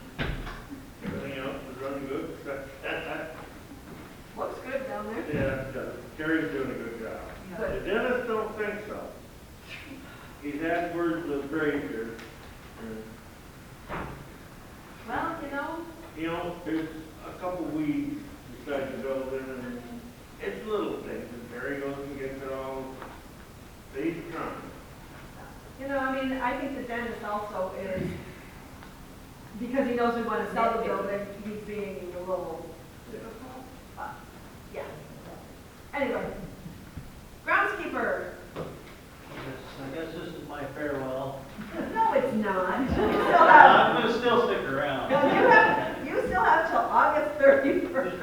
Speaker 11: everything else is running good.
Speaker 1: Looks good down there.
Speaker 11: Yeah, it does. Terry's doing a good job.
Speaker 1: Good.
Speaker 11: The dentists don't think so. He's had words with Frazier.
Speaker 1: Well,
Speaker 11: You know, there's a couple weeds beside the building, and it's little things, and Terry goes and gets it all. He's trying.
Speaker 1: I think the dentist also is, because he knows we want to sell the building, he's being a little, yeah. Anyway, groundskeeper.
Speaker 8: I guess this is my farewell.
Speaker 1: No, it's not. You still have,
Speaker 8: I'm gonna still stick around.
Speaker 1: no, you still have till August 31st.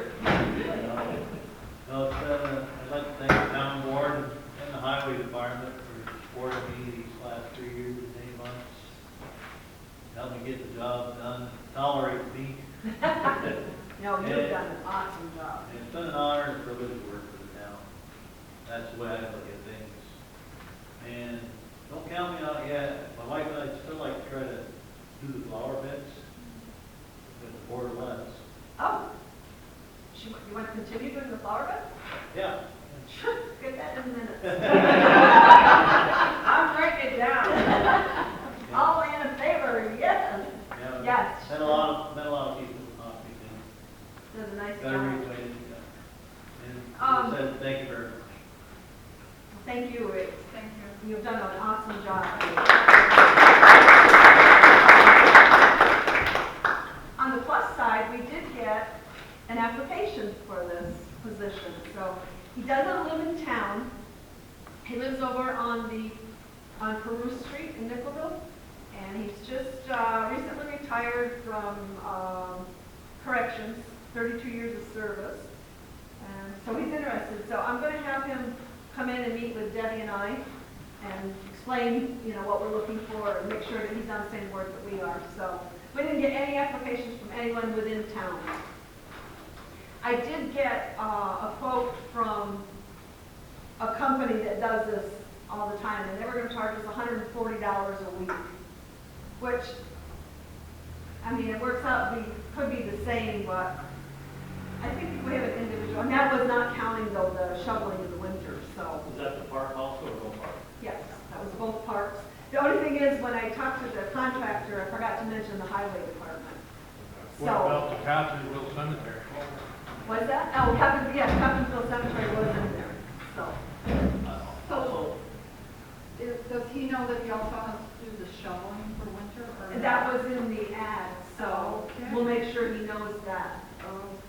Speaker 8: No, I'd like to thank the town board and the highway department for supporting me these last 3 years and 8 months. Helped me get the job done, tolerate me.
Speaker 1: No, you've done an awesome job.
Speaker 8: And it's been an honor and privilege to work for the town. That's the way I look at things. And don't count me out yet. My wife and I still like to try to do the flower beds with the border lens.
Speaker 1: Oh, you want to continue doing the flower bed?
Speaker 8: Yeah.
Speaker 1: Sure, get that in a minute. I'm writing it down. All in favor, yes.
Speaker 8: Yeah.
Speaker 1: Yes.
Speaker 8: Spent a lot met a lot of people who talked to me,
Speaker 1: Does a nice
Speaker 8: got
Speaker 1: job.
Speaker 8: reacquainted, yeah. And said, thank you very much.
Speaker 1: Thank you, Rick.
Speaker 9: Thank you.
Speaker 1: You've done an awesome job. On the plus side, we did get an application for this position. So he doesn't live in town. He lives over on Peru Street in Nickelville. And he's just recently retired from corrections, 32 years of service. And so he's interested. So I'm going to have him come in and meet with Debbie and I and explain, what we're looking for and make sure that he's on the same board that we are. So we didn't get any applications from anyone within town. I did get a quote from a company that does this all the time, and they were going to charge us $140 a week, which, it works out could be the same, but I think we have an individual, and that was not counting though the shoveling in the winter, so.
Speaker 3: Is that the park also or no park?
Speaker 1: Yes, that was both parks. The only thing is, when I talked to the contractor, I forgot to mention the highway department.
Speaker 14: What about the Catherinesville Cemetery?
Speaker 1: What's that? Oh, Hopkinsville Cemetery was in there, so.
Speaker 9: So, does he know that he also has to do the shoveling for winter, or?
Speaker 1: That was in the ad, so
Speaker 9: Okay.
Speaker 1: we'll make sure he knows that.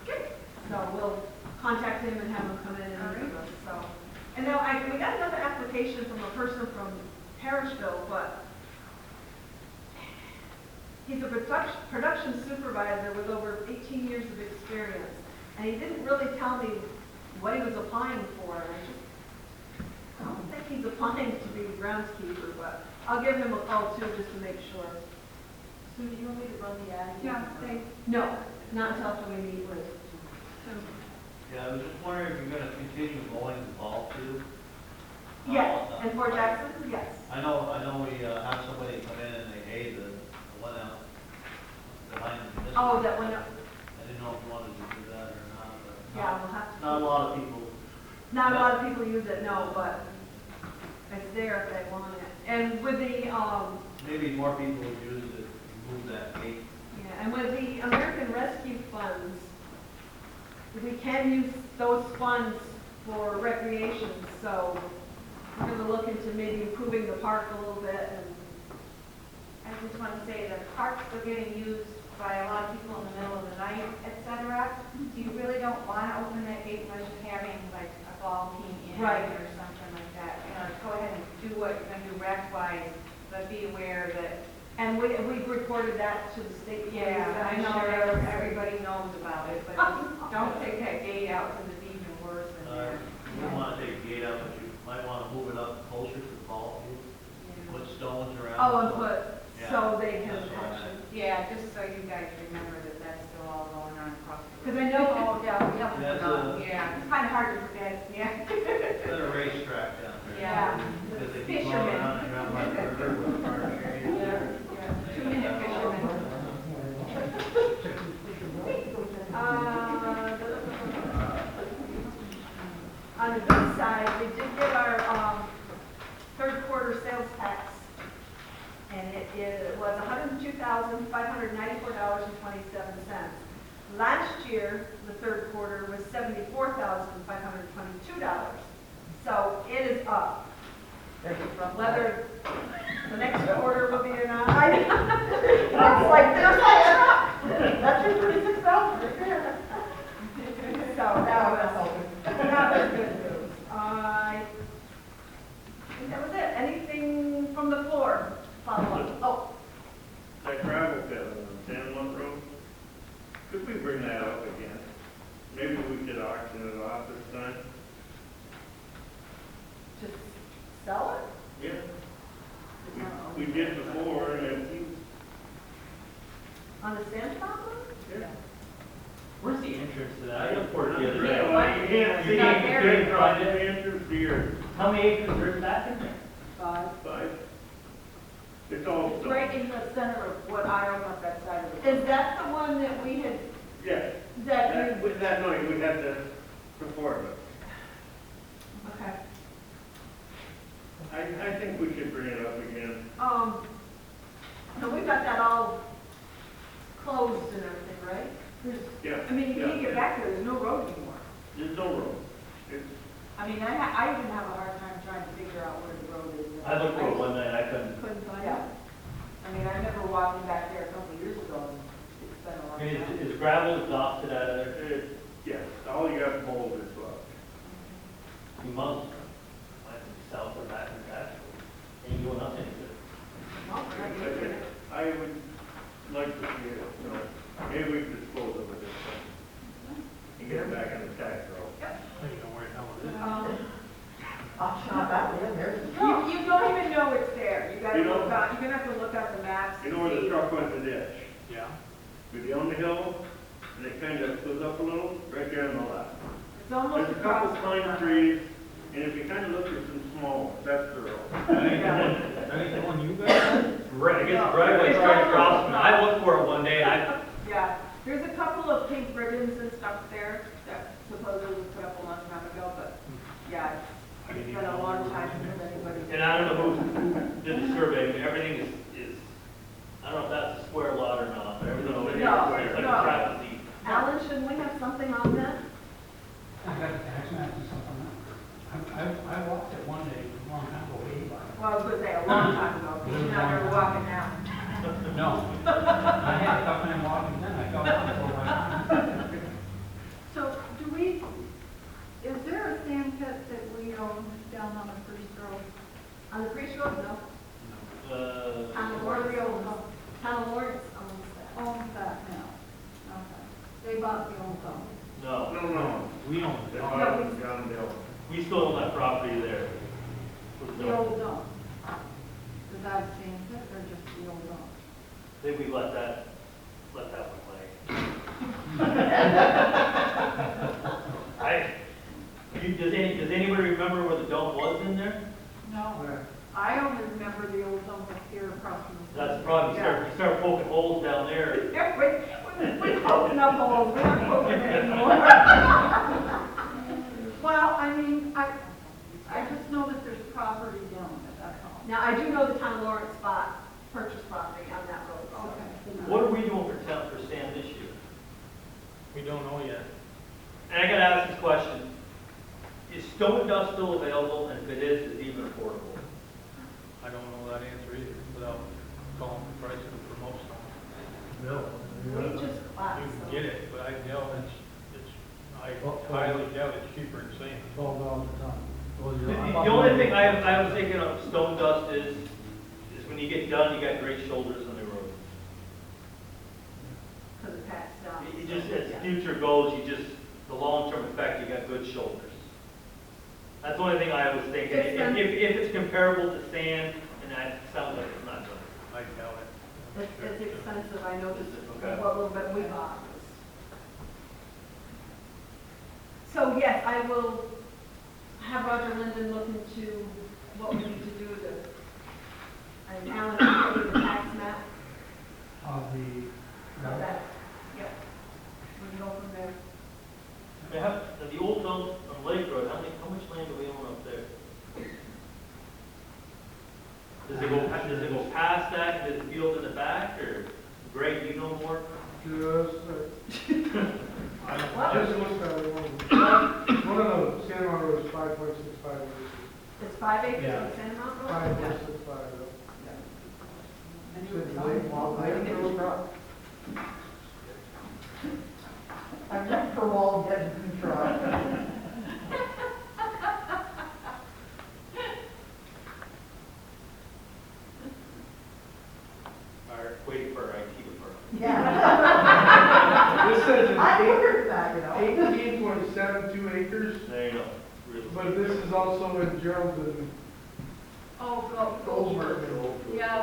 Speaker 9: Okay.
Speaker 1: So we'll contact him and have him come in and meet with us, so. And now, we got another application from a person from Parrishville, but he's a production supervisor with over 18 years of experience. And he didn't really tell me what he was applying for. I don't think he's applying to be groundskeeper, but I'll give him a call too, just to make sure. Sue, do you want me to run the ad?
Speaker 9: Yeah, thanks.
Speaker 1: No, not until after we meet with.
Speaker 8: Yeah, I was just wondering if you're gonna continue mowing the ball too?
Speaker 1: Yes, and Fort Jackson, yes.
Speaker 8: I know we have somebody come in and they hay the one out behind this.
Speaker 1: Oh, that went up.
Speaker 8: I didn't know if you wanted to do that or not, but.
Speaker 1: Yeah, we'll have to.
Speaker 8: Not a lot of people.
Speaker 1: Not a lot of people use it, no, but it's there if they want it. And with the,
Speaker 8: Maybe more people would use it, move that gate.
Speaker 1: yeah, and with the American Rescue Funds, we can use those funds for recreation, so we're gonna look into maybe improving the park a little bit and.
Speaker 13: I just want to say the parks are getting used by a lot of people in the middle of the night, et cetera. So you really don't want to open that gate unless you're having like a ball team in
Speaker 1: Right.
Speaker 13: or something like that. Go ahead and do what you're going to do rec-wise, but be aware that,
Speaker 1: And we've reported that to the state. police,
Speaker 13: yeah,
Speaker 1: and
Speaker 13: I'm
Speaker 1: know
Speaker 13: sure
Speaker 1: they're-
Speaker 13: everybody knows about it, but don't take that gate out because it's even worse than there.
Speaker 8: You don't wanna take the gate out, but you might wanna move it up closer to the ball field. Put stones around.
Speaker 1: Oh, and
Speaker 8: it.
Speaker 1: put,
Speaker 8: Yeah,
Speaker 1: so they can
Speaker 8: that's what I
Speaker 1: actually,
Speaker 13: Yeah, just so you guys remember that that's still all going on across the.
Speaker 1: because I know, oh, yeah, we have to
Speaker 8: That's
Speaker 1: put on.
Speaker 13: Yeah, it's kind of hard to forget, yeah.
Speaker 8: It's a racetrack down there.
Speaker 13: Yeah.
Speaker 8: Because they keep going around and around by the river with car trains.
Speaker 13: Yeah, 2-minute fisherman.
Speaker 1: On the good side, we did get our third quarter sales tax, and it was $102,594.27. Last year, the third quarter was $74,522. So it is up. Whether the next quarter will be or not, it's like, there's that truck. That's your $36 right there. So that was good news. I think that was it. Anything from the floor? Follow up. Oh,
Speaker 11: That gravel pit on San Juan Road, could we bring that up again? Maybe we could auction it off this time?
Speaker 1: just sell it?
Speaker 11: Yeah. We did before, and it,
Speaker 1: On the sandstone road?
Speaker 11: yeah.
Speaker 16: Where's the entrance to that? I looked for
Speaker 11: Yeah,
Speaker 16: it the other day.
Speaker 11: well, you can't see
Speaker 13: Not
Speaker 11: it,
Speaker 13: there.
Speaker 11: you can't drive the entrance here.
Speaker 16: How many acres are back in there?
Speaker 1: 5.
Speaker 11: But it's all
Speaker 10: It's
Speaker 11: stone.
Speaker 10: right in the center of what I own up that side of the.
Speaker 1: Is that the one that we had,
Speaker 11: Yeah,
Speaker 1: that you,
Speaker 11: that night we had the performance.
Speaker 1: okay.
Speaker 11: I think we should bring it up again.
Speaker 1: No, we've got that all closed and everything, right? There's,
Speaker 11: Yeah.
Speaker 1: I mean, you can't
Speaker 11: yeah.
Speaker 1: get back there, there's no road anymore.
Speaker 11: There's no road. It's,
Speaker 1: I mean, I even have a hard time trying to figure out where the road is.
Speaker 3: I looked for it one night, I couldn't.
Speaker 1: Couldn't find it. I mean, I remember walking back there a couple of years ago, and it's been a long
Speaker 3: I mean,
Speaker 1: time.
Speaker 3: is gravel exhausted out of there?
Speaker 11: yes, all you got to mold is
Speaker 3: You must. Might be south of that and that. Ain't doing nothing good.
Speaker 11: I would like to see it, you know, maybe we could dispose of it this time. And get it back on the tax roll.
Speaker 14: I don't know where the hell it is.
Speaker 10: Option on that, yeah, there's.
Speaker 1: You don't even know it's there. You gotta
Speaker 11: You know-
Speaker 1: look out, you're gonna have to look out the maps.
Speaker 11: You know where the truck went to ditch?
Speaker 14: Yeah.
Speaker 11: We'd be on the hill, and it kind of goes up a little, right there on the left.
Speaker 1: It's almost
Speaker 11: There's a couple
Speaker 1: across.
Speaker 11: pine trees, and if you kind of look at some small ones, that's the road.
Speaker 14: That ain't the one you got?
Speaker 3: Right, I guess the driveway's right across from it. I looked for it one day, and I,
Speaker 1: Yeah, there's a couple of pink ribbons and stuff there that supposedly was put up a long time ago, but yeah, it's been a long time since anybody.
Speaker 3: and I don't know who did the survey, but everything is, I don't know if that's a square lot or not, but everything over here
Speaker 1: No,
Speaker 3: is like
Speaker 1: no.
Speaker 3: a trapeze.
Speaker 1: Alan, shouldn't we have something on that?
Speaker 15: I got the tax map and stuff on that. I walked it one day, a long time ago, 85.
Speaker 1: Well, I was gonna say a long time ago, because you're not ever walking now.
Speaker 15: No. I had a tough time walking then, I fell down for a while.
Speaker 9: So do we, is there a sand pit that we own down on the Priest Road?
Speaker 1: On the Priest Road, no. On the Lawrence, Town of Lawrence owns that.
Speaker 9: Owns that now? Okay. They bought the old dump.
Speaker 3: No,
Speaker 11: No,
Speaker 14: We own
Speaker 11: they
Speaker 14: it.
Speaker 11: bought it down the hill.
Speaker 3: we still own that property there.
Speaker 9: The old dump. Is that sand pit or just the old dump?
Speaker 3: I think we let that one lay. Does anybody remember where the dump was in there?
Speaker 9: No. I only remember the old dump up here across from the.
Speaker 3: That's probably, you start poking holes down there.
Speaker 1: Yeah, we're poking up holes, we're not poking anymore.
Speaker 9: Well, I mean, I just know that there's property down there, that's all.
Speaker 1: Now, I do know the Town of Lawrence purchased property on that road. so.
Speaker 9: Okay.
Speaker 3: What are we doing for sand this year?
Speaker 14: We don't know yet.
Speaker 3: And I gotta ask this question. Is stone dust still available, and if it is it even affordable?
Speaker 14: I don't know that answer either, without calling the price of it for most of them.
Speaker 1: We just class.
Speaker 14: You can get it, but I doubt I highly doubt it's cheaper than sand.
Speaker 7: $12 a ton. Well,
Speaker 3: The
Speaker 7: you're-
Speaker 3: the only thing I was thinking of stone dust is when you get done, you got great shoulders on the road.
Speaker 1: Because it packs down.
Speaker 3: You just, as the future goes, the long-term effect, you got good shoulders. That's the only thing I was thinking. If it's comparable to sand, and that sounds like it's not done.
Speaker 14: I doubt it.
Speaker 1: It's expensive, I noticed,
Speaker 3: Okay.
Speaker 1: what little bit we bought. So yes, I will have Roger Linden look into what we need to do to, and Alan, can you get the tax map
Speaker 15: Of
Speaker 1: of that? Yep. We can go from there.
Speaker 3: The old dump on Lake Road, how much land do we own up there? Does it go past that, to the field in the back, or Greg, you know more?
Speaker 12: Just looked at it, one of the San Juan Road is 5.65 acres.
Speaker 1: It's 5 acres
Speaker 15: Yeah.
Speaker 1: in Santa Monica?
Speaker 12: 5.65,
Speaker 10: I'm looking for wall getting truck.
Speaker 3: Or waiting for our IT department?
Speaker 10: Yeah.
Speaker 12: This says
Speaker 10: I
Speaker 12: it's
Speaker 10: wondered that, you know.
Speaker 12: 18.72 acres,
Speaker 3: There you go. Really.
Speaker 12: but this is also in Geraldton.
Speaker 9: Oh,
Speaker 12: Goldberg.
Speaker 9: Yeah, I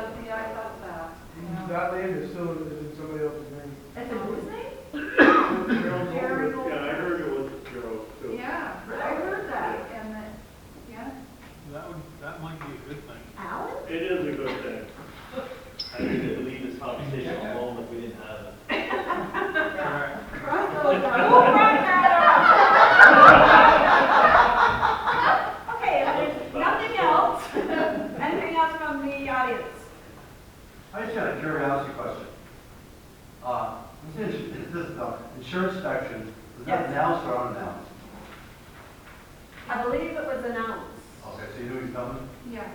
Speaker 9: thought that. Yeah.
Speaker 12: That land is still in somebody else's name.
Speaker 1: It's in whose name?
Speaker 9: Jerry
Speaker 11: Yeah, I heard it was Joe, too.
Speaker 9: Yeah, I heard that, and that, yeah.
Speaker 14: That might be a good thing.
Speaker 1: Alan?
Speaker 11: It is a good thing.
Speaker 3: I didn't leave this conversation alone if we didn't have it.
Speaker 1: Cross those out. We'll cross that out. Okay, if there's nothing else, anything else from the audience?
Speaker 5: I just had a curiosity question. insurance section, was that announced or unannounced?
Speaker 1: I believe it was announced.
Speaker 5: Okay, so you knew he was coming?
Speaker 9: Yes.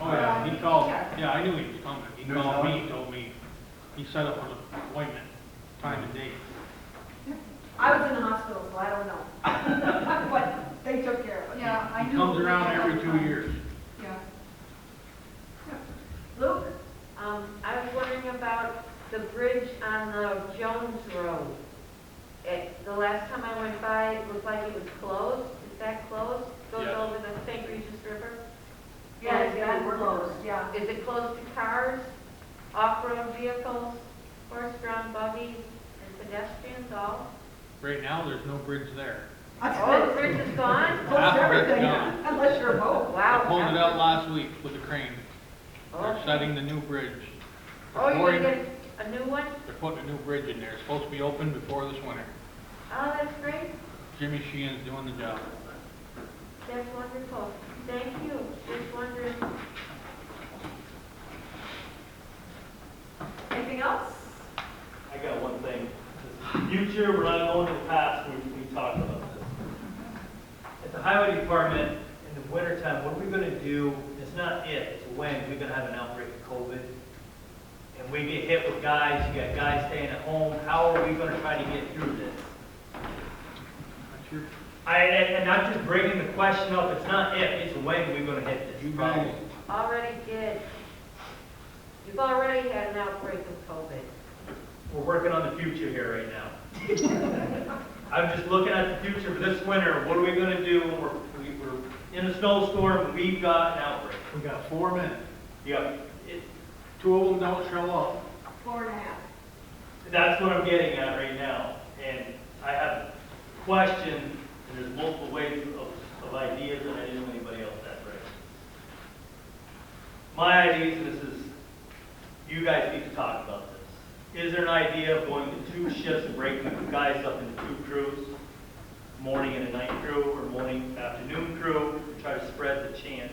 Speaker 14: Oh, yeah, he called,
Speaker 1: Yeah.
Speaker 14: yeah, I knew he was coming. He
Speaker 5: Knew he was
Speaker 14: called me,
Speaker 5: coming?
Speaker 14: told me, he set up an appointment, time and date.
Speaker 1: I was in the hospital, so I don't know. But they took care of it.
Speaker 9: Yeah, I
Speaker 14: He
Speaker 9: knew.
Speaker 14: comes around every 2 years.
Speaker 9: Yeah.
Speaker 1: Luke?
Speaker 17: I was wondering about the bridge on the Jones Road. The last time I went by, it looked like it was closed. Is that closed? Goes
Speaker 14: Yeah.
Speaker 17: over the St. Regis River?
Speaker 1: Yeah,
Speaker 17: Is
Speaker 1: it's
Speaker 17: it
Speaker 1: been
Speaker 17: closed?
Speaker 1: closed, yeah.
Speaker 17: Is it closed to cars, off-road vehicles, horse-drawn buggies, and pedestrians all?
Speaker 14: Right now, there's no bridge there.
Speaker 17: Oh, the bridge is gone?
Speaker 1: Close
Speaker 14: Half of it's
Speaker 1: everything,
Speaker 14: gone.
Speaker 1: unless you're a boat.
Speaker 14: They
Speaker 17: Wow.
Speaker 14: pulled it out last week with a crane. They're
Speaker 17: Okay.
Speaker 14: setting the new bridge.
Speaker 17: Oh, you're gonna
Speaker 14: Pouring-
Speaker 17: get a new one?
Speaker 14: They're putting a new bridge in there. It's supposed to be open before this winter.
Speaker 17: Oh, that's great.
Speaker 14: Jimmy Sheehan's doing the job.
Speaker 17: That's wonderful. Thank you. Just wondering.
Speaker 1: Anything else?
Speaker 3: I got one thing. Future, we're not going to the past, we talked about this. At the highway department, in the wintertime, what are we gonna do? It's not if, it's when we're gonna have an outbreak of COVID. And we get hit with guys, you got guys staying at home, how are we gonna try to get through this?
Speaker 14: That's your,
Speaker 3: And not just bringing the question up, it's not if, it's when we're gonna hit this
Speaker 14: you
Speaker 3: problem.
Speaker 14: guys,
Speaker 17: Already did. You've already had an outbreak of COVID.
Speaker 3: We're working on the future here right now. I'm just looking at the future for this winter. What are we gonna do when we're in a snowstorm and we've got an outbreak?
Speaker 14: we got 4 men.
Speaker 3: Yeah,
Speaker 14: 2 of them don't show up.
Speaker 1: 4.5.
Speaker 3: that's what I'm getting at right now. And I have questions, and there's multiple ways of ideas, and I didn't know anybody else that right. My idea is this is, you guys need to talk about this. Is there an idea of going to 2 shifts and breaking the guys up into 2 crews? Morning and a night crew, or morning, afternoon crew, to try to spread the chance.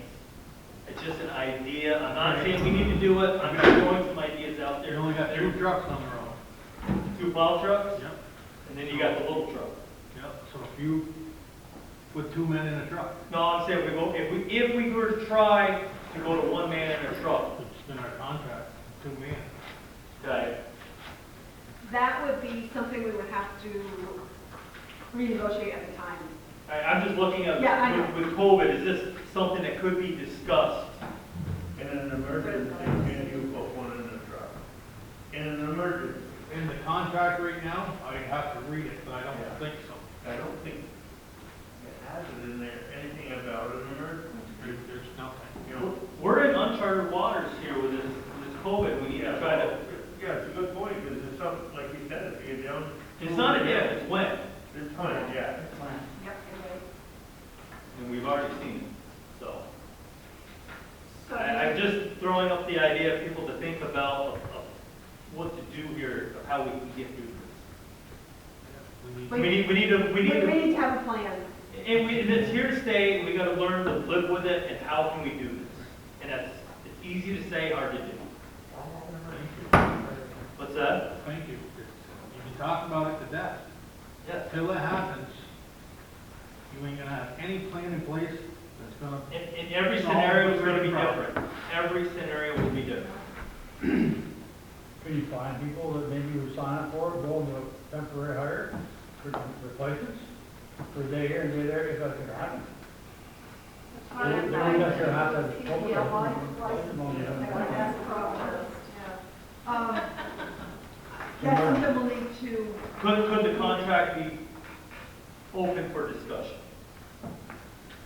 Speaker 3: It's just an idea. I'm not saying we need to do it. I'm just throwing some ideas out there.
Speaker 14: You only got 2 trucks on the road.
Speaker 3: 2 plow trucks,
Speaker 14: Yep,
Speaker 3: and then you got the little truck.
Speaker 14: yep. So if you put 2 men in a truck,
Speaker 3: No, I'm saying if we were to try to go to 1 man in a truck,
Speaker 14: it's been our contract, 2 men.
Speaker 3: okay,
Speaker 1: That would be something we would have to renegotiate at the time.
Speaker 3: I'm just looking at,
Speaker 1: Yeah, I know.
Speaker 3: with COVID, is this something that could be discussed?
Speaker 11: In an emergency, can you put one in the truck? In an emergency,
Speaker 14: In the contract right now, I have to read it, but I don't
Speaker 11: Yeah.
Speaker 14: think so.
Speaker 11: I don't think it has it in there, anything about an emergency.
Speaker 14: There's nothing.
Speaker 11: You know,
Speaker 3: We're in uncharted waters here with this COVID. We need to try to,
Speaker 11: yeah, it's a good point, because it's something, like you said, if you don't.
Speaker 3: it's not an if, it's when.
Speaker 11: It's fine, yeah.
Speaker 1: Yep,
Speaker 3: And we've already seen it, so.
Speaker 1: so.
Speaker 3: I'm just throwing up the idea of people to think about of what to do here, of how we can get through this.
Speaker 14: We need,
Speaker 3: We need to,
Speaker 1: We need to have a plan.
Speaker 3: and it's here to stay, and we gotta learn to live with it, and how can we do this? And it's easy to say, hard to do. What's that?
Speaker 14: thank you. You can talk about it to death.
Speaker 3: Yeah.
Speaker 14: Till it happens, you ain't gonna have any plan in place that's gonna.
Speaker 3: And every scenario is gonna be different. Every scenario will be different.
Speaker 7: Can you find people that maybe would sign up for it, go into a temporary hire for replacements? For a day here and a day there, if that could happen? They don't necessarily have to have a public
Speaker 1: Yeah,
Speaker 7: testimony.
Speaker 1: That's the problem. Yeah. That's something we'll need to,
Speaker 3: Could the contract be open for discussion?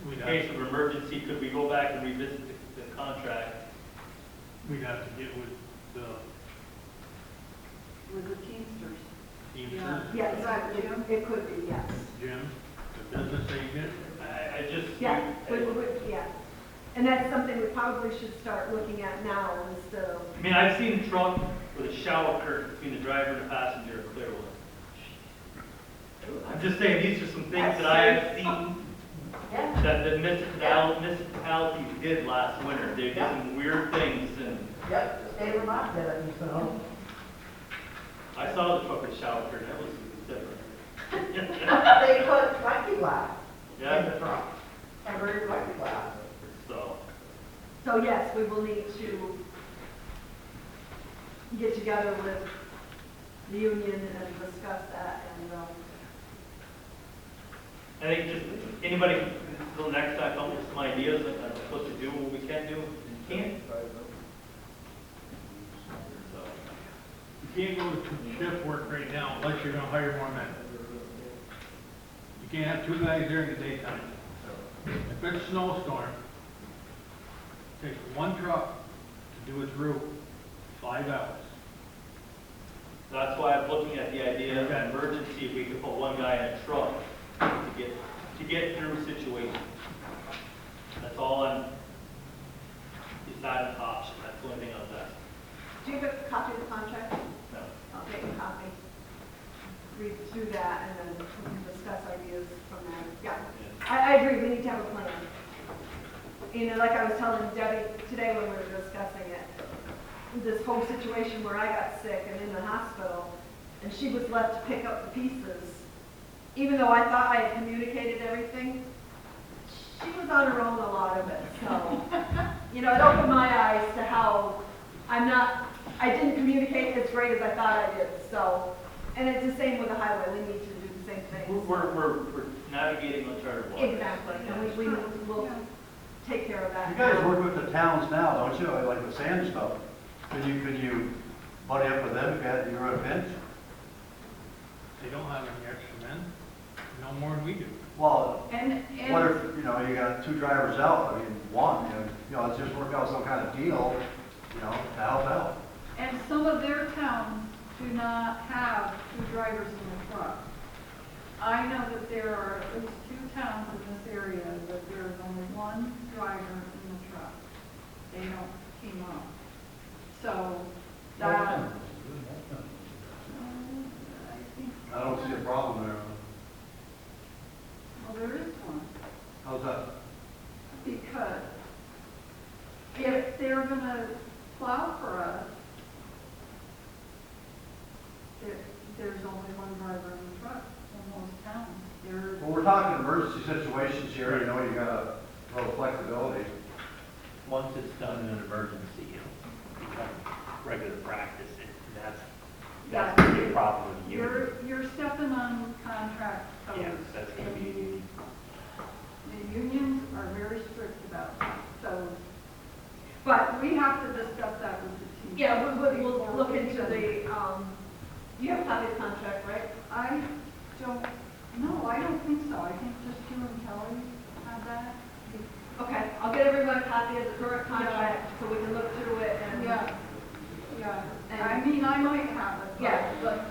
Speaker 14: We'd
Speaker 3: In
Speaker 14: have,
Speaker 3: case of emergency, could we go back and revisit the contract?
Speaker 14: we'd have to get with the
Speaker 9: With the Teamsters.
Speaker 14: Teamsters,
Speaker 1: yes, it could be, yes.
Speaker 14: Jim, the business agent.
Speaker 3: I just.
Speaker 1: Yeah, yeah. And that's something we probably should start looking at now instead of,
Speaker 3: I mean, I've seen a truck with a shower curtain between the driver and the passenger in Clearwater. I'm just saying, these are some things that I have seen
Speaker 1: yeah.
Speaker 3: that the municipalities did last winter. They did some weird things, and
Speaker 10: Yep, the state of Vermont did it, so.
Speaker 3: I saw the truck at Shelter, and that was different.
Speaker 10: They put plexiglass in
Speaker 3: Yeah,
Speaker 10: the front, temporary plexiglass.
Speaker 3: so,
Speaker 1: So yes, we will need to get together with the union and discuss that and,
Speaker 3: I think just anybody, until next time, come with some ideas on what to do, what we can do, and can't. So,
Speaker 14: You can't go to shift work right now unless you're gonna hire more men. You can't have 2 guys there in the daytime. If it's a snowstorm, it takes 1 truck to do its route, 5 hours.
Speaker 3: That's why I'm looking at the idea of an emergency, if we could put 1 guy in a truck to get through situations. That's all I'm, it's not an option, that's the only thing I was asking.
Speaker 1: do you have a copy of the contract?
Speaker 3: No.
Speaker 1: I'll get you a copy. Read through that and then we can discuss ideas from there. Yeah, I agree, we need to have a plan. You know, like I was telling Debbie today when we were discussing it, this whole situation where I got sick and in the hospital, and she was left to pick up the pieces. Even though I thought I had communicated everything, she was on her own a lot of it, so, you know, it opened my eyes to how I didn't communicate as great as I thought I did, so, and it's the same with the highway, we need to do the same thing.
Speaker 3: We're navigating uncharted waters.
Speaker 1: Exactly, and we'll take care of that.
Speaker 5: You guys work with the towns now, don't you, like the sand stuff? Could you buddy up with them if you were at a pinch?
Speaker 14: They don't have any extra men, no more than we do.
Speaker 5: Well,
Speaker 1: And
Speaker 5: what if, you got 2 drivers out, I mean, 1, let's just work out some kind of deal, to help out.
Speaker 9: And some of their towns do not have 2 drivers in the truck. I know that there are at least 2 towns in this area that there is only 1 driver in the truck. They don't team up. So that, I think,
Speaker 5: I don't see a problem there.
Speaker 9: well, there is one.
Speaker 5: How's that?
Speaker 9: Because if they're gonna plow for us, there's only 1 driver in the truck in most towns.
Speaker 5: Well, we're talking emergency situations here, you got a little flexibility.
Speaker 16: Once it's done in an emergency, it'll become regular practice, and that's gonna be a problem with you.
Speaker 9: You're stepping on contract toes.
Speaker 16: Yes, that's gonna be a union.
Speaker 9: The unions are very strict about that, so, but we have to discuss that with the team.
Speaker 1: yeah, we'll look into the, you have a copy of the contract, right?
Speaker 9: I don't think so. I think just you and Kelly have that.
Speaker 1: Okay, I'll get everyone a copy of the current contract so we can look through it and.
Speaker 9: Yeah.
Speaker 1: And-
Speaker 9: I mean, I might have it.
Speaker 1: Yeah, but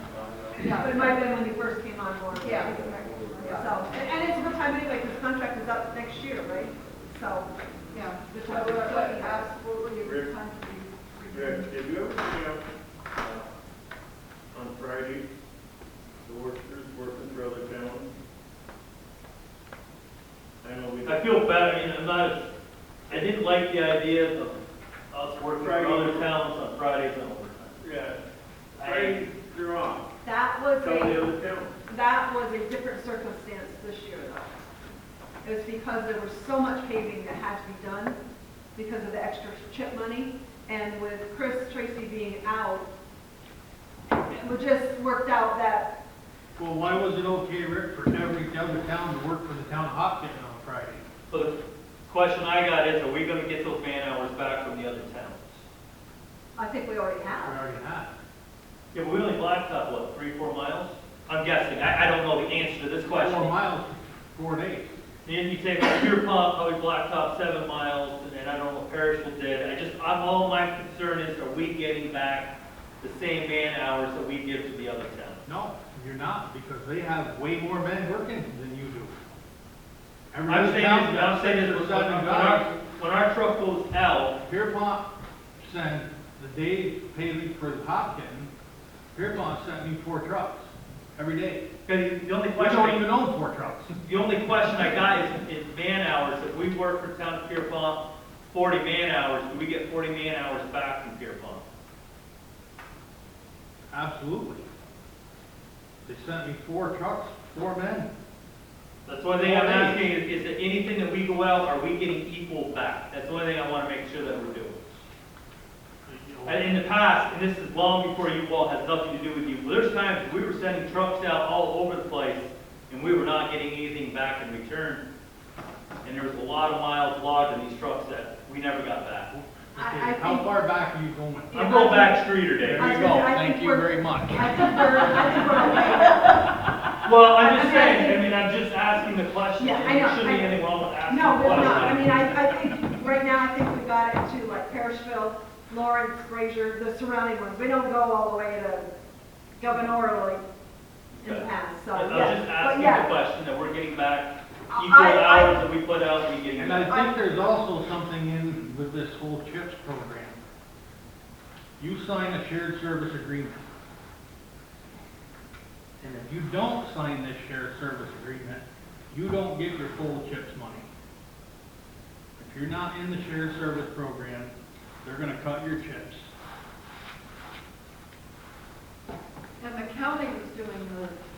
Speaker 1: it might have been when you first came on board.
Speaker 9: Yeah.
Speaker 1: So, and it's a good time anyway, because the contract is up next year, right? So,
Speaker 9: Yeah.
Speaker 1: good
Speaker 9: So
Speaker 1: time to
Speaker 9: it's
Speaker 1: start.
Speaker 9: absolutely a good time to be.
Speaker 11: Rick, did you ever see on Friday, the workers working for other towns? I know we.
Speaker 3: I feel bad, I didn't like the idea of us working for other towns on Fridays and overtime.
Speaker 11: Yeah, Friday, you're off.
Speaker 1: That was
Speaker 11: Tell the
Speaker 1: a,
Speaker 11: other towns.
Speaker 1: that was a different circumstance this year though. It was because there was so much paving that had to be done because of the extra chip money. And with Chris Tracy being out, it just worked out that,
Speaker 14: Well, why was it okay, Rick, for every other town to work for the town of Hopkinton on Friday?
Speaker 3: So the question I got is, are we gonna get those man hours back from the other towns?
Speaker 1: I think we already
Speaker 14: We
Speaker 1: have.
Speaker 14: already had.
Speaker 3: Yeah, but we only blacktop, what, 3-4 miles? I'm guessing, I don't know the answer to this question.
Speaker 14: 4 miles, 4 days.
Speaker 3: Then you take a pure pump, probably blacktop 7 miles, and I don't know what Perishable did. all my concern is, are we getting back the same man hours that we give to the other towns?
Speaker 14: No, you're not, because they have way more men working than you do. Every
Speaker 3: I'm
Speaker 14: other
Speaker 3: saying
Speaker 14: town
Speaker 3: is,
Speaker 14: got 6 or 7 guys.
Speaker 3: when our truck goes out,
Speaker 14: Pierpont sent, the day Paley for the Hopkinton, Pierpont sent me 4 trucks every day.
Speaker 3: okay, the only
Speaker 14: We
Speaker 3: question.
Speaker 14: don't even own 4 trucks.
Speaker 3: The only question I got is man hours. If we work for town of Pierpont 40 man hours, do we get 40 man hours back from Pierpont?
Speaker 14: Absolutely. They sent me 4 trucks, 4 men.
Speaker 3: That's one thing I'm asking, is that anything that we go out, are we getting equal back? That's the only thing I wanna make sure that we're doing. And in the past, and this is long before you all had nothing to do with you, but there's times we were sending trucks out all over the place, and we were not getting anything back in return. And there was a lot of miles logged in these trucks that we never got back.
Speaker 14: Okay, how far back are you going?
Speaker 3: I'm going back Streeter Day.
Speaker 14: There you go, thank you very much.
Speaker 1: I think we're okay.
Speaker 3: Well, I'm just saying, I mean, I'm just asking the question.
Speaker 1: Yeah, I know,
Speaker 3: There shouldn't be
Speaker 1: I know.
Speaker 3: anything wrong with asking
Speaker 1: No,
Speaker 3: the
Speaker 1: there's
Speaker 3: question.
Speaker 1: not. I mean, I think, right now, I think we got it to like Parrishville, Lawrence, Fraser, the surrounding ones. We don't go all the way to Governorly in the
Speaker 3: Okay.
Speaker 1: past, so,
Speaker 3: I was
Speaker 1: yeah.
Speaker 3: just
Speaker 1: But
Speaker 3: asking the
Speaker 1: yeah,
Speaker 3: question that we're getting back equal
Speaker 1: I-
Speaker 3: hours that we put out, we getting
Speaker 14: And
Speaker 3: back.
Speaker 14: I think there's also something in with this whole CHIPS program. You sign a shared service agreement. And if you don't sign this shared service agreement, you don't get your full CHIPS money. If you're not in the shared service program, they're gonna cut your CHIPS.
Speaker 9: And the county was doing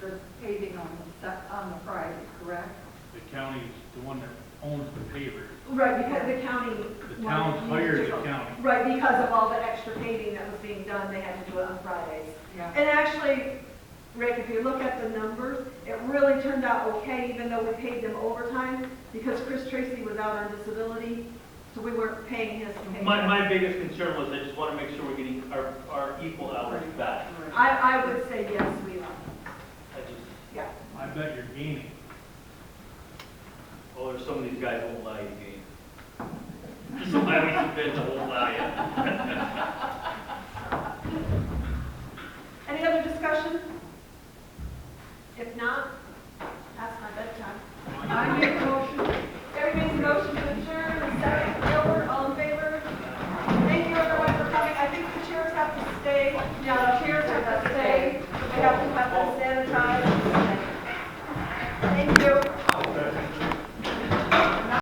Speaker 9: the paving on the Friday, correct?
Speaker 14: The county's the one that owns the pavers.
Speaker 1: right, because the county.
Speaker 14: The
Speaker 1: wanted
Speaker 14: town's
Speaker 1: to use
Speaker 14: hired the
Speaker 1: different-
Speaker 14: county.
Speaker 1: Right, because of all the extra paving that was being done, they had to do it on Fridays.
Speaker 9: Yeah.
Speaker 1: And actually, Rick, if you look at the numbers, it really turned out okay, even though we paid them overtime, because Chris Tracy was out on disability, so we weren't paying his pay.
Speaker 3: My biggest concern was I just want to make sure we're getting our equal hours back.
Speaker 1: I would say yes, we are,
Speaker 3: I just,
Speaker 1: yeah.
Speaker 14: I bet you're gaining.
Speaker 3: oh, there's some of these guys won't allow you to game. Somebody we should bet that won't allow you.
Speaker 1: Any other discussion? If not,